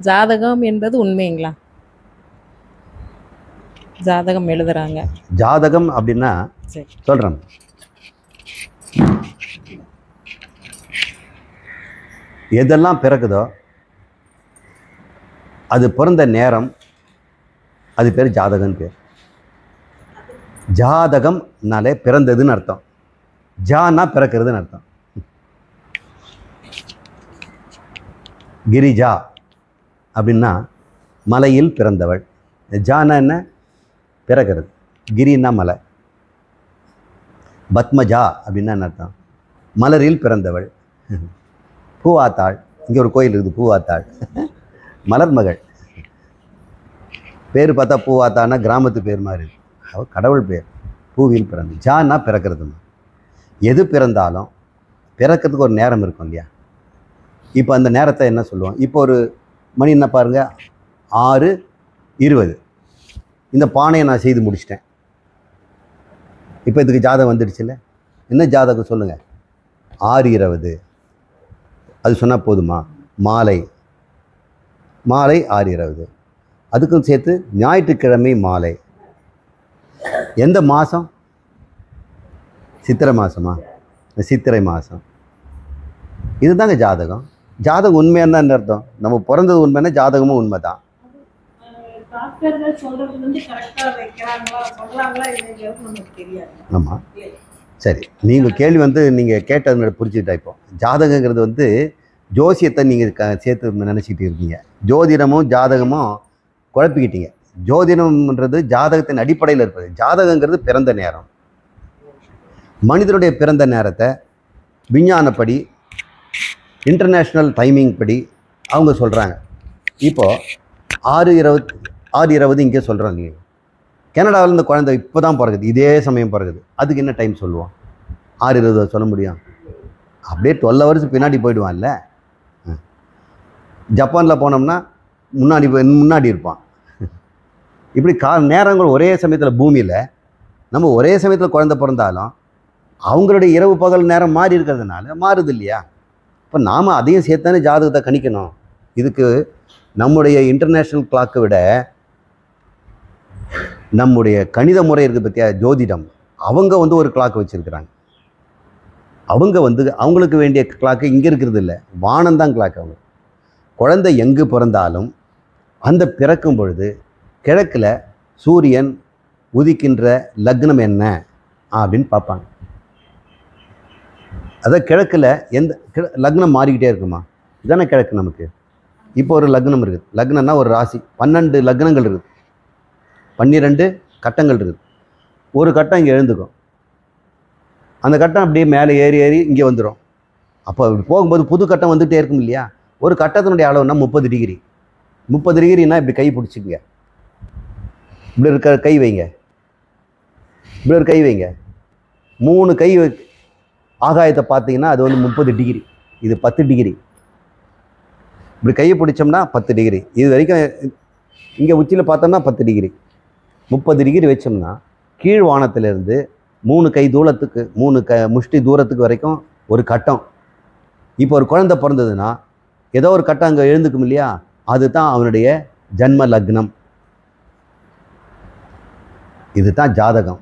ஜாதகம் என்பது உண்மைங்களா? ஜாதகம் எழுதுறாங்க. ஜாதகம் அப்படின்னா சரி. சொல்கிறேன். எதெல்லாம் பிறக்குதோ அது பிறந்த நேரம், அது பேர் ஜாதகம்னு பேர். ஜாதகம்னாலே பிறந்ததுன்னு அர்த்தம். ஜானா பிறக்கிறதுன்னு அர்த்தம். கிரிஜா அப்படின்னா மலையில் பிறந்தவள். ஜானா என்ன? பிறக்கிறது. கிரின்னா மலை. பத்மஜா அப்படின்னா என்ன அர்த்தம்? மலரில் பிறந்தவள். பூவாத்தாள். இங்கே ஒரு கோயில் இருக்குது, பூவாத்தாள். மலர் மகள். பேர் பார்த்தா பூவாத்தான்னா கிராமத்து பேர் மாதிரி இருக்கு. அவள் கடவுள் பேர். பூவில் பிறந்து. ஜான்னா பிறக்கிறது. எது பிறந்தாலும் பிறக்கிறதுக்கு ஒரு நேரம் இருக்கும் இல்லையா? இப்போ அந்த நேரத்தை என்ன சொல்லுவோம்? இப்போ ஒரு மணி என்ன பாருங்கள், 6:20. இந்த பானையை நான் செய்து முடிச்சிட்டேன். இப்போ இதுக்கு ஜாதகம் வந்துடுச்சுல்ல? என்ன ஜாதகம் சொல்லுங்கள்? 6:20. அது சொன்னால் போதுமா? மாலை 6:20. அதுக்கும் சேர்த்து ஞாயிற்றுக்கிழமை மாலை. எந்த மாதம்? சித்திரை மாதமா? சித்திரை மாதம். இதுதாங்க ஜாதகம். ஜாதகம் உண்மையான என்ன அர்த்தம்? நம்ம பிறந்தது உண்மைன்னா ஜாதகமும் உண்மை தான். ஆமாம். சரி, நீங்கள் கேள்வி நீங்கள் கேட்டது புரிஞ்சுக்கிட்டா. இப்போ ஜாதகங்கிறது ஜோசியத்தை நீங்கள் சேர்த்து நினச்சிக்கிட்டு இருக்கீங்க. ஜோதிடமும் ஜாதகமும் குழப்பிக்கிட்டீங்க. ஜோதிடம்ன்றது ஜாதகத்தின் அடிப்படையில் இருப்பது. ஜாதகங்கிறது பிறந்த நேரம். மனிதனுடைய பிறந்த நேரத்தை விஞ்ஞானப்படி, இன்டர்நேஷ்னல் டைமிங் படி அவங்க சொல்கிறாங்க. இப்போது 6:20 இங்கே சொல்கிறோம். நீங்கள் கனடாவில் இந்த குழந்தை இப்போ தான் பிறகுது, இதே சமயம் பிறகுது. அதுக்கு என்ன டைம் சொல்லுவோம்? 6:20 சொல்ல முடியும்? அப்படியே 12 ஹவர்ஸ் பின்னாடி போயிடுவான்ல. ஜப்பானில் போனோம்னா முன்னாடி இருப்பான். இப்படி நேரங்கள் ஒரே சமயத்தில் பூமியில் நம்ம ஒரே சமயத்தில் குழந்தை பிறந்தாலும் அவங்களுடைய இரவு பகல் நேரம் மாறி இருக்கிறதுனால மாறுது இல்லையா? இப்போ நாம் அதையும் சேர்த்தானே ஜாதகத்தை கணிக்கணும். இதுக்கு நம்முடைய இன்டர்நேஷ்னல் கிளாக்கை விட நம்முடைய கணித முறை இருக்குது பற்றியா, ஜோதிடம், அவங்க ஒரு கிளாக் வச்சுருக்கிறாங்க. அவங்க அவங்களுக்கு வேண்டிய கிளாக்கு இங்கே இருக்கிறது இல்லை, வானம்தான் கிளாக். அவங்க குழந்தை எங்கு பிறந்தாலும் அந்த பிறக்கும் பொழுது கிழக்கில் சூரியன் உதிக்கின்ற லக்னம் என்ன அப்படின்னு பார்ப்பாங்க. அதான் கிழக்கில் எந்த லக்னம் மாறிக்கிட்டே இருக்குமா? இதுதானே கிழக்கு நமக்கு. இப்போ ஒரு லக்னம் இருக்குது. லக்னம்னா ஒரு ராசி. 12 லக்னங்கள் இருக்குது, 12 கட்டங்கள் இருக்குது. ஒரு கட்டம் இங்கே எழுந்துக்கும். அந்த கட்டம் அப்படியே மேலே ஏறி இங்கே வந்துடும். அப்போ போகும்போது புது கட்டம் வந்துகிட்டே இருக்கும் இல்லையா? ஒரு கட்டத்தினுடைய அளவுனா 30 டிகிரி. 30 டிகிரின்னா இப்படி கை பிடிச்சிக்கங்க. இப்படி இருக்க கை வைங்க, இப்படி ஒரு கை வைங்க. 3 கை ஆகாயத்தை பார்த்தீங்கன்னா அது 30 டிகிரி. இது 10 டிகிரி. இப்படி கையை பிடிச்சோம்னா 10 டிகிரி. இது வரைக்கும் இங்கே உச்சியில் பார்த்தோம்னா 10 டிகிரி. 30 டிகிரி வச்சோம்னா கீழ் வானத்திலிருந்து 3 கை தூரத்துக்கு, 3 முஷ்டி தூரத்துக்கு வரைக்கும் ஒரு கட்டம். இப்போ ஒரு குழந்தை பிறந்ததுன்னா ஏதோ ஒரு கட்டம் அங்கே எழுந்துக்கும் இல்லையா? அதுதான் அவனுடைய ஜன்ம லக்னம். இதுதான் ஜாதகம்.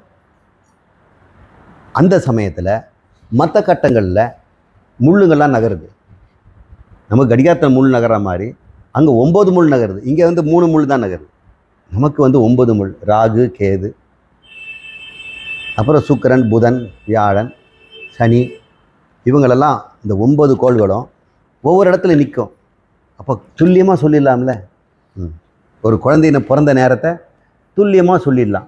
அந்த சமயத்தில் மற்ற கட்டங்களில் முள்ளுங்கள்லாம் நகருது. நம்ம கடிகாரத்தில் முள் நகர மாதிரி அங்கே 9 முள் நகருது. இங்கே 3 முள் தான் நகருது. நமக்கு 9 முள். ராகு, கேது, அப்புறம் சுக்கிரன், புதன், வியாழன், சனி, இவங்களெல்லாம் இந்த 9 கோள்களும் ஒவ்வொரு இடத்துல நிற்கும். அப்போ துல்லியமாக சொல்லிடலாம்ல. ஒரு குழந்தையின பிறந்த நேரத்தை துல்லியமாக சொல்லிடலாம்.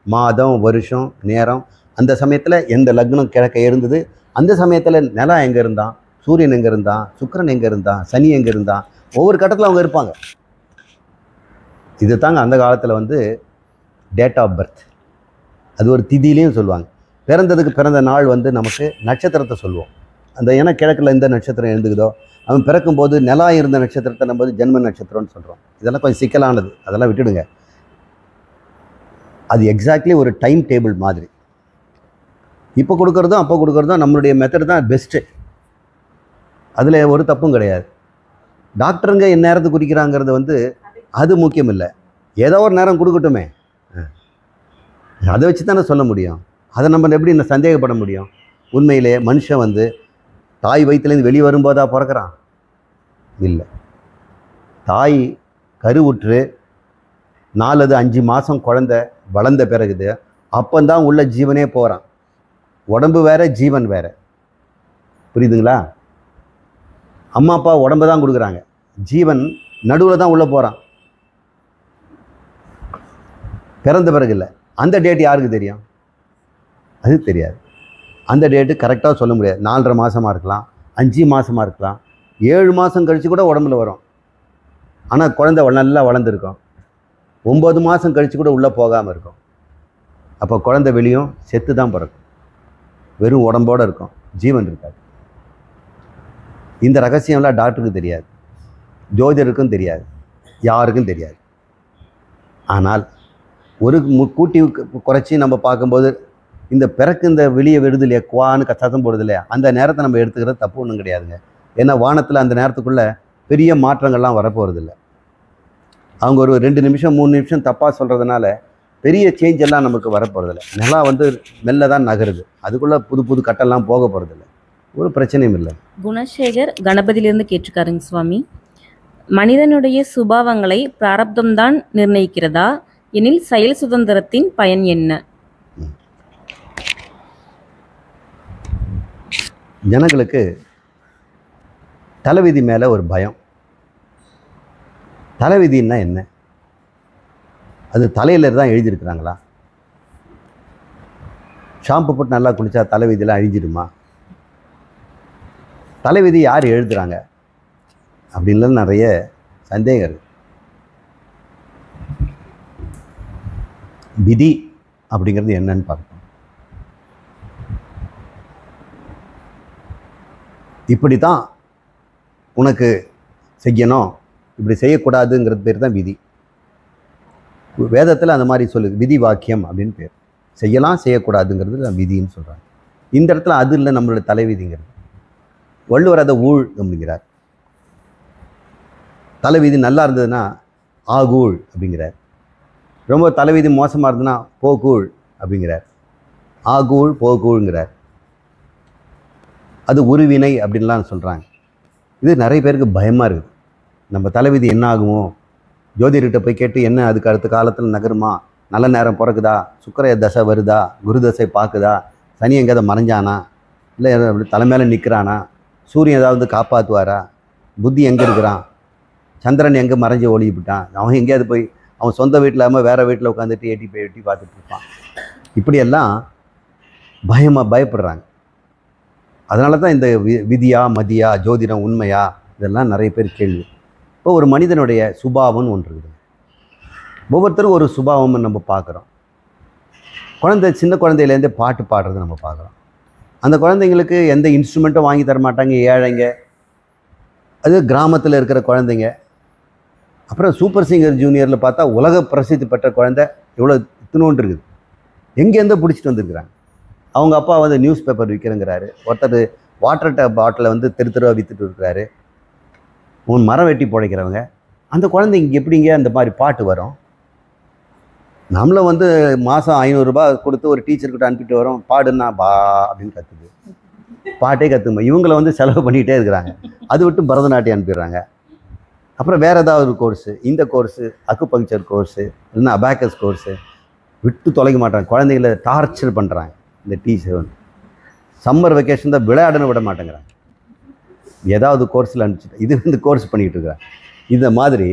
மாதம், வருஷம், நேரம், அந்த சமயத்தில் எந்த லக்னம் கிழக்க இருந்தது, அந்த சமயத்தில் நிலம் எங்கே இருந்தான், சூரியன் எங்கே இருந்தான், சுக்கிரன் எங்கே இருந்தான், சனி எங்கே இருந்தான், ஒவ்வொரு கட்டத்தில் அவங்க இருப்பாங்க. இது தாங்க அந்த காலத்தில் டேட் ஆஃப் பர்த். அது ஒரு திதியிலையும் சொல்லுவாங்க. பிறந்ததுக்கு பிறந்த நாள் நமக்கு நட்சத்திரத்தை சொல்லுவோம். அந்த ஏன்னா கிழக்கில் எந்த நட்சத்திரம் எழுந்துக்குதோ அவன் பிறக்கும்போது நிலா இருந்த நட்சத்திரத்தை நம்ம ஜென்ம நட்சத்திரம்னு சொல்கிறோம். இதெல்லாம் கொஞ்சம் சிக்கலானது, அதெல்லாம் விட்டுடுங்க. அது எக்ஸாக்ட்லி ஒரு டைம் டேபிள் மாதிரி. இப்போ கொடுக்குறதும் அப்போ கொடுக்குறதும் நம்மளுடைய மெத்தட் தான் பெஸ்ட்டு. அதில் ஒரு தப்பும் கிடையாது. டாக்டருங்க என் நேரத்துக்கு குறிக்கிறாங்கிறது வந்து அது முக்கியம் இல்லை. ஏதோ ஒரு நேரம் கொடுக்கட்டுமே, அதை வச்சு தானே சொல்ல முடியும். அதை நம்ம எப்படி இன்னும் சந்தேகப்பட முடியும்? உண்மையிலே மனுஷன் வந்து தாய் வயிற்றுலேருந்து வெளியே வரும்போதா பிறக்கிறான்? இல்லை. தாய் கருவுற்று 4-5 மாதம் குழந்தை வளர்ந்த பிறகுது அப்போந்தான் உள்ள ஜீவனே போகிறான். உடம்பு வேற, ஜீவன் வேற. புரியுதுங்களா? அம்மா அப்பா உடம்பு தான் கொடுக்குறாங்க, ஜீவன் நடுவில் தான் உள்ளே போகிறான். பிறந்த பிறகு இல்லை. அந்த டேட் யாருக்கு தெரியும்? அது தெரியாது. அந்த டேட்டு கரெக்டாக சொல்ல முடியாது. 4.5 மாதமாக இருக்கலாம், 5 மாதமாக இருக்கலாம், 7 மாதம் கழித்து கூட உடம்புல வரும். ஆனால் குழந்தை நல்லா வளர்ந்துருக்கும். 9 மாதம் கழித்து கூட உள்ளே போகாமல் இருக்கும். அப்போ குழந்தை வெளியும் செத்து தான் பிறக்கும். வெறும் உடம்போடு இருக்கும், ஜீவன் இருக்காது. இந்த ரகசியம்லாம் டாக்டருக்கு தெரியாது, ஜோதிடருக்கும் தெரியாது, யாருக்கும் தெரியாது. ஆனால் ஒரு கூட்டி குறைச்சி நம்ம பார்க்கும்போது இந்த பிறக்கு இந்த வெளியே விடுது இல்லையா, குவான்னு சத்தம் போடுது இல்லையா, அந்த நேரத்தை நம்ம எடுத்துக்கிறது தப்பு ஒன்றும் கிடையாதுங்க. ஏன்னா வானத்தில் அந்த நேரத்துக்குள்ளே பெரிய மாற்றங்கள்லாம் வரப்போகிறது இல்லை. அவங்க ஒரு 2 நிமிஷம் 3 நிமிஷம் தப்பாக சொல்கிறதுனால பெரிய சேஞ்ச் எல்லாம் நமக்கு வரப்போகிறதில்ல. நிலா வந்து மெல்ல தான் நகருது, அதுக்குள்ளே புது புது கட்டெல்லாம் போக போகிறதில்ல, ஒரு பிரச்சனையும் இல்லை. குணசேகர் கணபதியிலிருந்து கேட்டிருக்காருங்க சுவாமி. மனிதனுடைய சுபாவங்களை பிராரப்தம்தான் நிர்ணயிக்கிறதா எனில் செயல் சுதந்திரத்தின் பயன் என்ன? ஜனங்களுக்கு தலைவிதி மேலே ஒரு பயம். தலைவிதின்னா என்ன? அது தலையில் தான் எழுதியிருக்கிறாங்களா? ஷாம்பு போட்டு நல்லா குளித்தா தலைவிதியெல்லாம் அழிஞ்சிடுமா? தலைவிதி யார் எழுதுகிறாங்க அப்படின்லாம் நிறைய சந்தேகம் இருக்குது. விதி அப்படிங்கிறது என்னன்னு பார்க்கணும். இப்படி தான் உனக்கு செய்யணும், இப்படி செய்யக்கூடாதுங்கிறது பேர் தான் விதி. வேதத்தில் அந்த மாதிரி சொல்லுது, விதி வாக்கியம் அப்படின்னு பேர். செய்யலாம் செய்யக்கூடாதுங்கிறது விதின்னு சொல்கிறாங்க. இந்த இடத்துல அது இல்லை நம்மளோட தலைவிதிங்கிறது. வள்ளுவர் அதை ஊழ் அப்படிங்கிறார். தலைவிதி நல்லா இருந்ததுன்னா ஆகூழ் அப்படிங்கிறார். ரொம்ப தலைவிதி மோசமாக இருந்ததுன்னா போகூழ் அப்படிங்கிறார். ஆகூழ் போகூழ்ங்கிறார். அது உருவினை அப்படின்லாம் சொல்கிறாங்க. இது நிறைய பேருக்கு பயமாக இருக்குது. நம்ம தலைவிதி என்ன ஆகுமோ, ஜோதிடர்கிட்ட போய் கேட்டு என்ன அதுக்கு அடுத்த காலத்தில் நகருமா, நல்ல நேரம் பிறக்குதா, சுக்கிர தசை வருதா, குரு தசை பார்க்குதா, சனி எங்கேயாவது மறைஞ்சானா, இல்லை தலை மேலே நிற்கிறானா, சூரியன் ஏதாவது காப்பாற்றுவாரா, புத்தி எங்கே இருக்கிறான், சந்திரன் எங்கே மறைஞ்சு ஒளிவிட்டான், அவன் எங்கேயாவது போய் அவன் சொந்த வீட்டில் இல்லாமல் வேறு வீட்டில் உட்காந்துட்டு எட்டி பார்த்துட்டு இருப்பான். இப்படியெல்லாம் பயப்படுறாங்க. அதனால தான் இந்த விதியா மதியா, ஜோதிடம் உண்மையா, இதெல்லாம் நிறைய பேர் கேள்வி. இப்போ ஒரு மனிதனுடைய சுபாவம்னு ஒன்று இருக்குது. ஒவ்வொருத்தரும் ஒரு சுபாவம்னு நம்ம பார்க்குறோம். சின்ன குழந்தையிலேருந்தே பாட்டு பாடுறது நம்ம பார்க்குறோம். அந்த குழந்தைங்களுக்கு எந்த இன்ஸ்ட்ருமெண்ட்டும் வாங்கி தர மாட்டாங்க, ஏழைங்க. அது கிராமத்தில் இருக்கிற குழந்தைங்க. அப்புறம் சூப்பர் சிங்கர் ஜூனியரில் பார்த்தா உலக பிரசித்தி பெற்ற குழந்தை இவ்வளோ இத்தினோன்று இருக்குது. எங்கேருந்தோ பிடிச்சிட்டு வந்துருக்குறாங்க. அவங்க அப்பா வந்து நியூஸ் பேப்பர் விற்கிறேங்கிறாரு, ஒருத்தர் வாட்டர் டேப் பாட்டிலை வந்து தெருவாக விற்றுட்டு இருக்கிறாரு, மரம் வெட்டி பிழைக்கிறவங்க. அந்த குழந்தைங்க எப்படிங்க அந்த மாதிரி பாட்டு வரும்? நம்மளும் வந்து மாதம் 500 ரூபாய் கொடுத்து ஒரு டீச்சர்கிட்ட அனுப்பிட்டு வரோம், பாடுன்னா பா அப்படின்னு கற்றுது, பாட்டே கற்றுமா. இவங்களை வந்து செலவு பண்ணிகிட்டே இருக்கிறாங்க. அது விட்டு பரதநாட்டியம் அனுப்பிடுறாங்க. அப்புறம் வேறு ஏதாவது ஒரு கோர்ஸு, இந்த கோர்ஸு, அக்குபங்க்சர் கோர்ஸு, இல்லைன்னா அபாக்கஸ் கோர்ஸு விட்டு தொலைக்க மாட்டாங்க. குழந்தைகளை டார்ச்சர் பண்ணுறாங்க. இந்த டீச்சர் வந்து சம்மர் வெக்கேஷன் தான் விளையாடணும் விட மாட்டேங்கிறாங்க. ஏதாவது கோர்ஸில் அனுப்பிச்சிட்டு இது வந்து கோர்ஸ் பண்ணிக்கிட்டு இருக்கிறாங்க. இந்த மாதிரி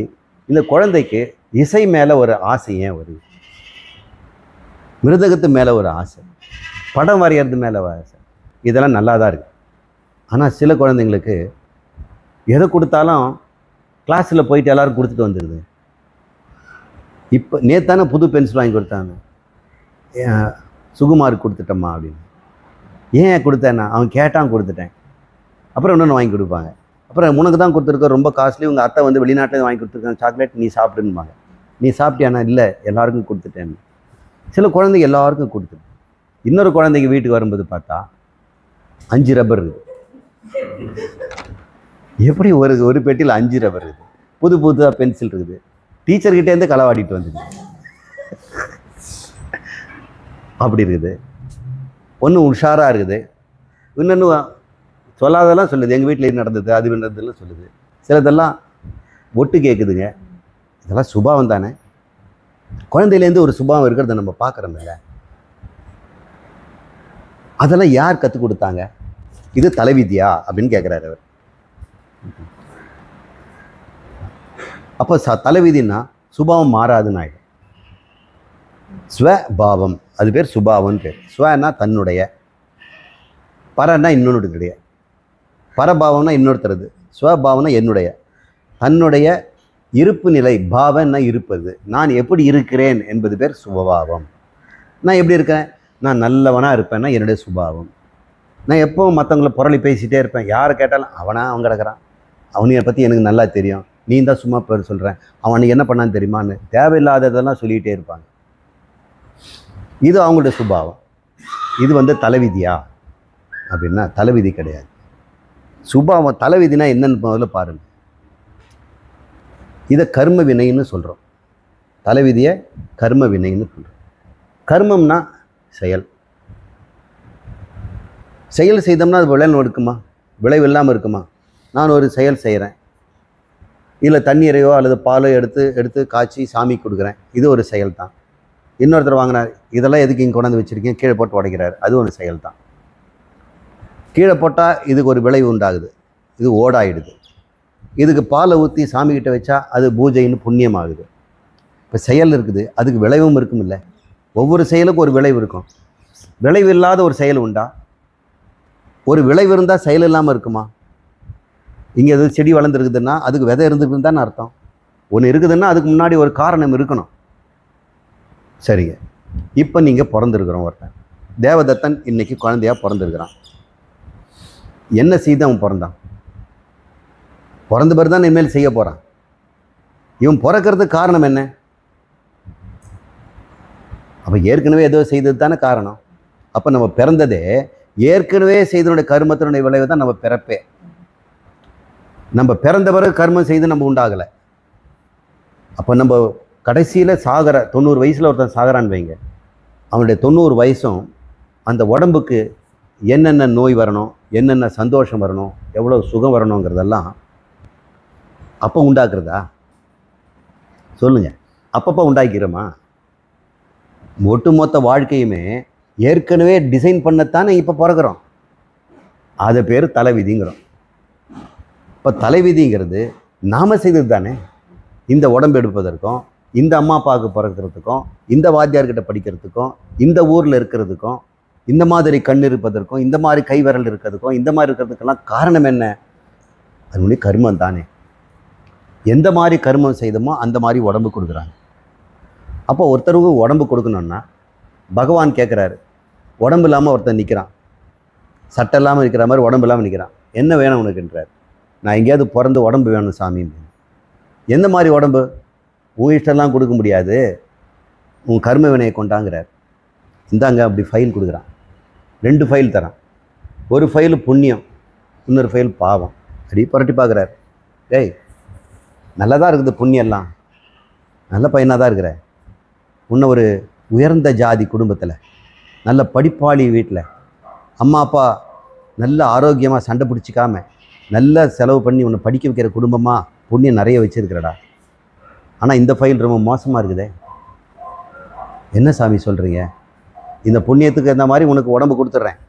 இந்த குழந்தைக்கு இசை மேலே ஒரு ஆசை ஏன் வருது? மிருதகத்து மேலே ஒரு ஆசை, படம் வரைகிறது மேலே ஆசை, இதெல்லாம் நல்லா தான் இருக்குது. ஆனால் சில குழந்தைங்களுக்கு எதை கொடுத்தாலும் கிளாஸில் போயிட்டு எல்லோரும் கொடுத்துட்டு வந்துடுது. இப்போ நேத்தானே புது பென்சில் வாங்கி கொடுத்தாங்க, சுகுமாருக்கு கொடுத்துட்டம்மா அப்படின்னு. ஏன் கொடுத்தேன்னா அவன் கேட்டான், கொடுத்துட்டேன். அப்புறம் இன்னொன்று வாங்கி கொடுப்பாங்க. அப்புறம் உனக்கு தான் கொடுத்துருக்க, ரொம்ப காஸ்ட்லி, உங்கள் அத்தை வந்து வெளிநாட்டில் வாங்கி கொடுத்துருக்காங்க சாக்லேட், நீ சாப்பிடுன்னுவாங்க. நீ சாப்பிட்டியானா? இல்லை, எல்லாருக்கும் கொடுத்துட்டேன்னு. சில குழந்தைங்க எல்லாருக்கும் கொடுத்துட்டு, இன்னொரு குழந்தைங்க வீட்டுக்கு வரும்போது பார்த்தா 5 ரப்பர் இருக்குது. எப்படி ஒரு ஒரு பெட்டியில் 5 ரப்பர் இருக்குது, புது புதுதாக பென்சில் இருக்குது, டீச்சர்கிட்டேருந்து களவாடிட்டு வந்துருக்கு. அப்படி இருக்குது. ஒன்று உஷாராக இருக்குது, இன்னொன்று சொல்லாதெல்லாம் சொல்லுது. எங்கள் வீட்டில் இது நடந்தது, அது நடந்ததுலாம் சொல்லுது. சிலதெல்லாம் ஒட்டு கேட்குதுங்க. இதெல்லாம் சுபாவம் தானே. குழந்தையிலேருந்து ஒரு சுபாவம் இருக்கிறத நம்ம பார்க்குறோம்ல. அதெல்லாம் யார் கற்றுக் கொடுத்தாங்க? இது தலைவிதியா அப்படின்னு கேட்குறாரு அவர். அப்போ தலைவிதின்னா சுபாவம் மாறாதுன்னு ஆகிடும். ஸ்வபாவம் அது பேர் சுபாவம்னு பேர். ஸ்வன்னா தன்னுடைய, பரன்னா இன்னொன்னுடைய, பரபாவம்னா இன்னொருத்தரது, ஸ்வபாவம்னா என்னுடைய, தன்னுடைய இருப்பு நிலை. பாவம்னா இருப்பது, நான் எப்படி இருக்கிறேன் என்பது பேர் சுபாவம். நான் எப்படி இருக்கேன்? நான் நல்லவனாக இருப்பேன்னா என்னுடைய சுபாவம். நான் எப்போவும் மற்றவங்கள புரளி பேசிகிட்டே இருப்பேன். யாரை கேட்டாலும் அவன் கிடக்கிறான், அவனையை பற்றி எனக்கு நல்லா தெரியும், நீ தான் சும்மா பேர் சொல்கிறேன், அவனுக்கு என்ன பண்ணான்னு தெரியுமான்னு தேவையில்லாததெல்லாம் சொல்லிகிட்டே இருப்பாங்க. இது அவங்களுடைய சுபாவம். இது தலைவிதியா அப்படின்னா தலைவிதி கிடையாது. சுபாவம். தலைவிதினா என்னன்னு முதல்ல பாருங்கள். இதை கர்ம வினைன்னு சொல்கிறோம். தலைவிதியை கர்ம வினைன்னு சொல்கிறோம். கர்மம்னா செயல். செயல் செய்தோம்னா அது விளைவு இருக்குமா? விளைவு இல்லாமல் இருக்குமா? நான் ஒரு செயல் செய்கிறேன், இல்லை தண்ணீரையோ அல்லது பாலோ எடுத்து காய்ச்சி சாமி கொடுக்குறேன், இது ஒரு செயல் தான். இன்னொருத்தர் வாங்கினார், இதெல்லாம் எதுக்கு இங்கே கொண்டாந்து வச்சுருக்கீங்க, கீழே போட்டு உடைக்கிறார், அது ஒரு செயல் தான். கீழே போட்டால் இதுக்கு ஒரு விளைவு உண்டாகுது, இது ஓடாயிடுது. இதுக்கு பாலை ஊற்றி சாமிக்கிட்ட வச்சா அது பூஜைன்னு புண்ணியமாகுது. இப்போ செயல் இருக்குது, அதுக்கு விளைவும் இருக்கும். இல்லை, ஒவ்வொரு செயலுக்கும் ஒரு விளைவு இருக்கும். விளைவு இல்லாத ஒரு செயல் உண்டா? ஒரு விளைவு இருந்தால் செயல் இல்லாமல் இருக்குமா? இங்கே எது செடி வளர்ந்துருக்குதுன்னா அதுக்கு விதை இருந்துருக்குன்னு தானே அர்த்தம். ஒன்று இருக்குதுன்னா அதுக்கு முன்னாடி ஒரு காரணம் இருக்கணும். சரிங்க, இப்போ நீங்கள் பிறந்திருக்கிறோம். ஒருத்தன் தேவதத்தன் இன்னைக்கு குழந்தையாக பிறந்திருக்கிறான். என்ன செய்து அவன் பிறந்தான்? பிறந்த பிறகு தான் இனிமேல் செய்ய போகிறான். இவன் பிறக்கிறதுக்கு காரணம் என்ன? அப்போ ஏற்கனவே ஏதோ செய்தது தானே காரணம். அப்போ நம்ம பிறந்ததே ஏற்கனவே செய்தனுடைய கர்மத்தினுடைய விளைவு தான் நம்ம பிறப்பே. நம்ம பிறந்த பிறகு கர்மம் செய்து நம்ம உண்டாகலை. அப்போ நம்ம கடைசியில் 90 வயசில் ஒருத்தன் சாகரான்னு வைங்க, அவனுடைய 90 வயசும் அந்த உடம்புக்கு என்னென்ன நோய் வரணும், என்னென்ன சந்தோஷம் வரணும், எவ்வளோ சுகம் வரணுங்கிறதெல்லாம் அப்போ உண்டாக்குறதா? சொல்லுங்கள், அப்பப்போ உண்டாக்கிறோமா? ஒட்டுமொத்த வாழ்க்கையுமே ஏற்கனவே டிசைன் பண்ணத்தானே இப்போ பிறக்கிறோம். அது பேர் தலைவிதிங்கிறோம். இப்போ தலைவிதிங்கிறது நாம் செய்தது தானே. இந்த உடம்பு எடுப்பதற்கும், இந்த அம்மா அப்பாவுக்கு பிறக்கிறதுக்கும், இந்த வாத்தியார்கிட்ட படிக்கிறதுக்கும், இந்த ஊரில் இருக்கிறதுக்கும், இந்த மாதிரி கண் இருப்பதற்கும், இந்த மாதிரி கை விரல் இருக்கிறதுக்கும், இந்த மாதிரி இருக்கிறதுக்கெல்லாம் காரணம் என்ன? அது கர்மம் தானே. எந்த மாதிரி கர்மம் செய்தோமோ அந்த மாதிரி உடம்பு கொடுக்குறாங்க. அப்போ ஒருத்தருக்கு உடம்பு கொடுக்கணுன்னா பகவான் கேட்குறாரு. உடம்பு இல்லாமல் ஒருத்தர் நிற்கிறான், சட்டை இல்லாமல் இருக்கிற மாதிரி உடம்பு இல்லாமல் நிற்கிறான். என்ன வேணும் உனக்குன்றார். நான் எங்கேயாவது பிறந்து உடம்பு வேணும் சாமி. எந்த மாதிரி உடம்பு? உன் இஷ்டம்லாம் கொடுக்க முடியாது, உன் கர்ம வினையை கொண்டாங்கிறார். இந்தாங்க அப்படி ஃபைல் கொடுக்குறான். 2 ஃபைல் தரான். ஒரு ஃபைலு புண்ணியம், இன்னொரு ஃபைல் பாவம். அப்படி புரட்டி பார்க்குறார். டேய், நல்லா தான் இருக்குது புண்ணியெல்லாம், நல்ல பையனாக தான் இருக்கிற. உன்னை ஒரு உயர்ந்த ஜாதி குடும்பத்தில், நல்ல படிப்பாளி வீட்டில், அம்மா அப்பா நல்ல ஆரோக்கியமாக சண்டை பிடிச்சிக்காம நல்ல செலவு பண்ணி உன்னை படிக்க வைக்கிற குடும்பமாக புண்ணியம் நிறைய வச்சுருக்கிறடா. ஆனால் இந்த ஃபைல் ரொம்ப மோசமாக இருக்குதே. என்ன சாமி சொல்கிறீங்க? இந்த புண்ணியத்துக்கு இந்த மாதிரி உனக்கு உடம்பு கொடுத்துட்றேன்,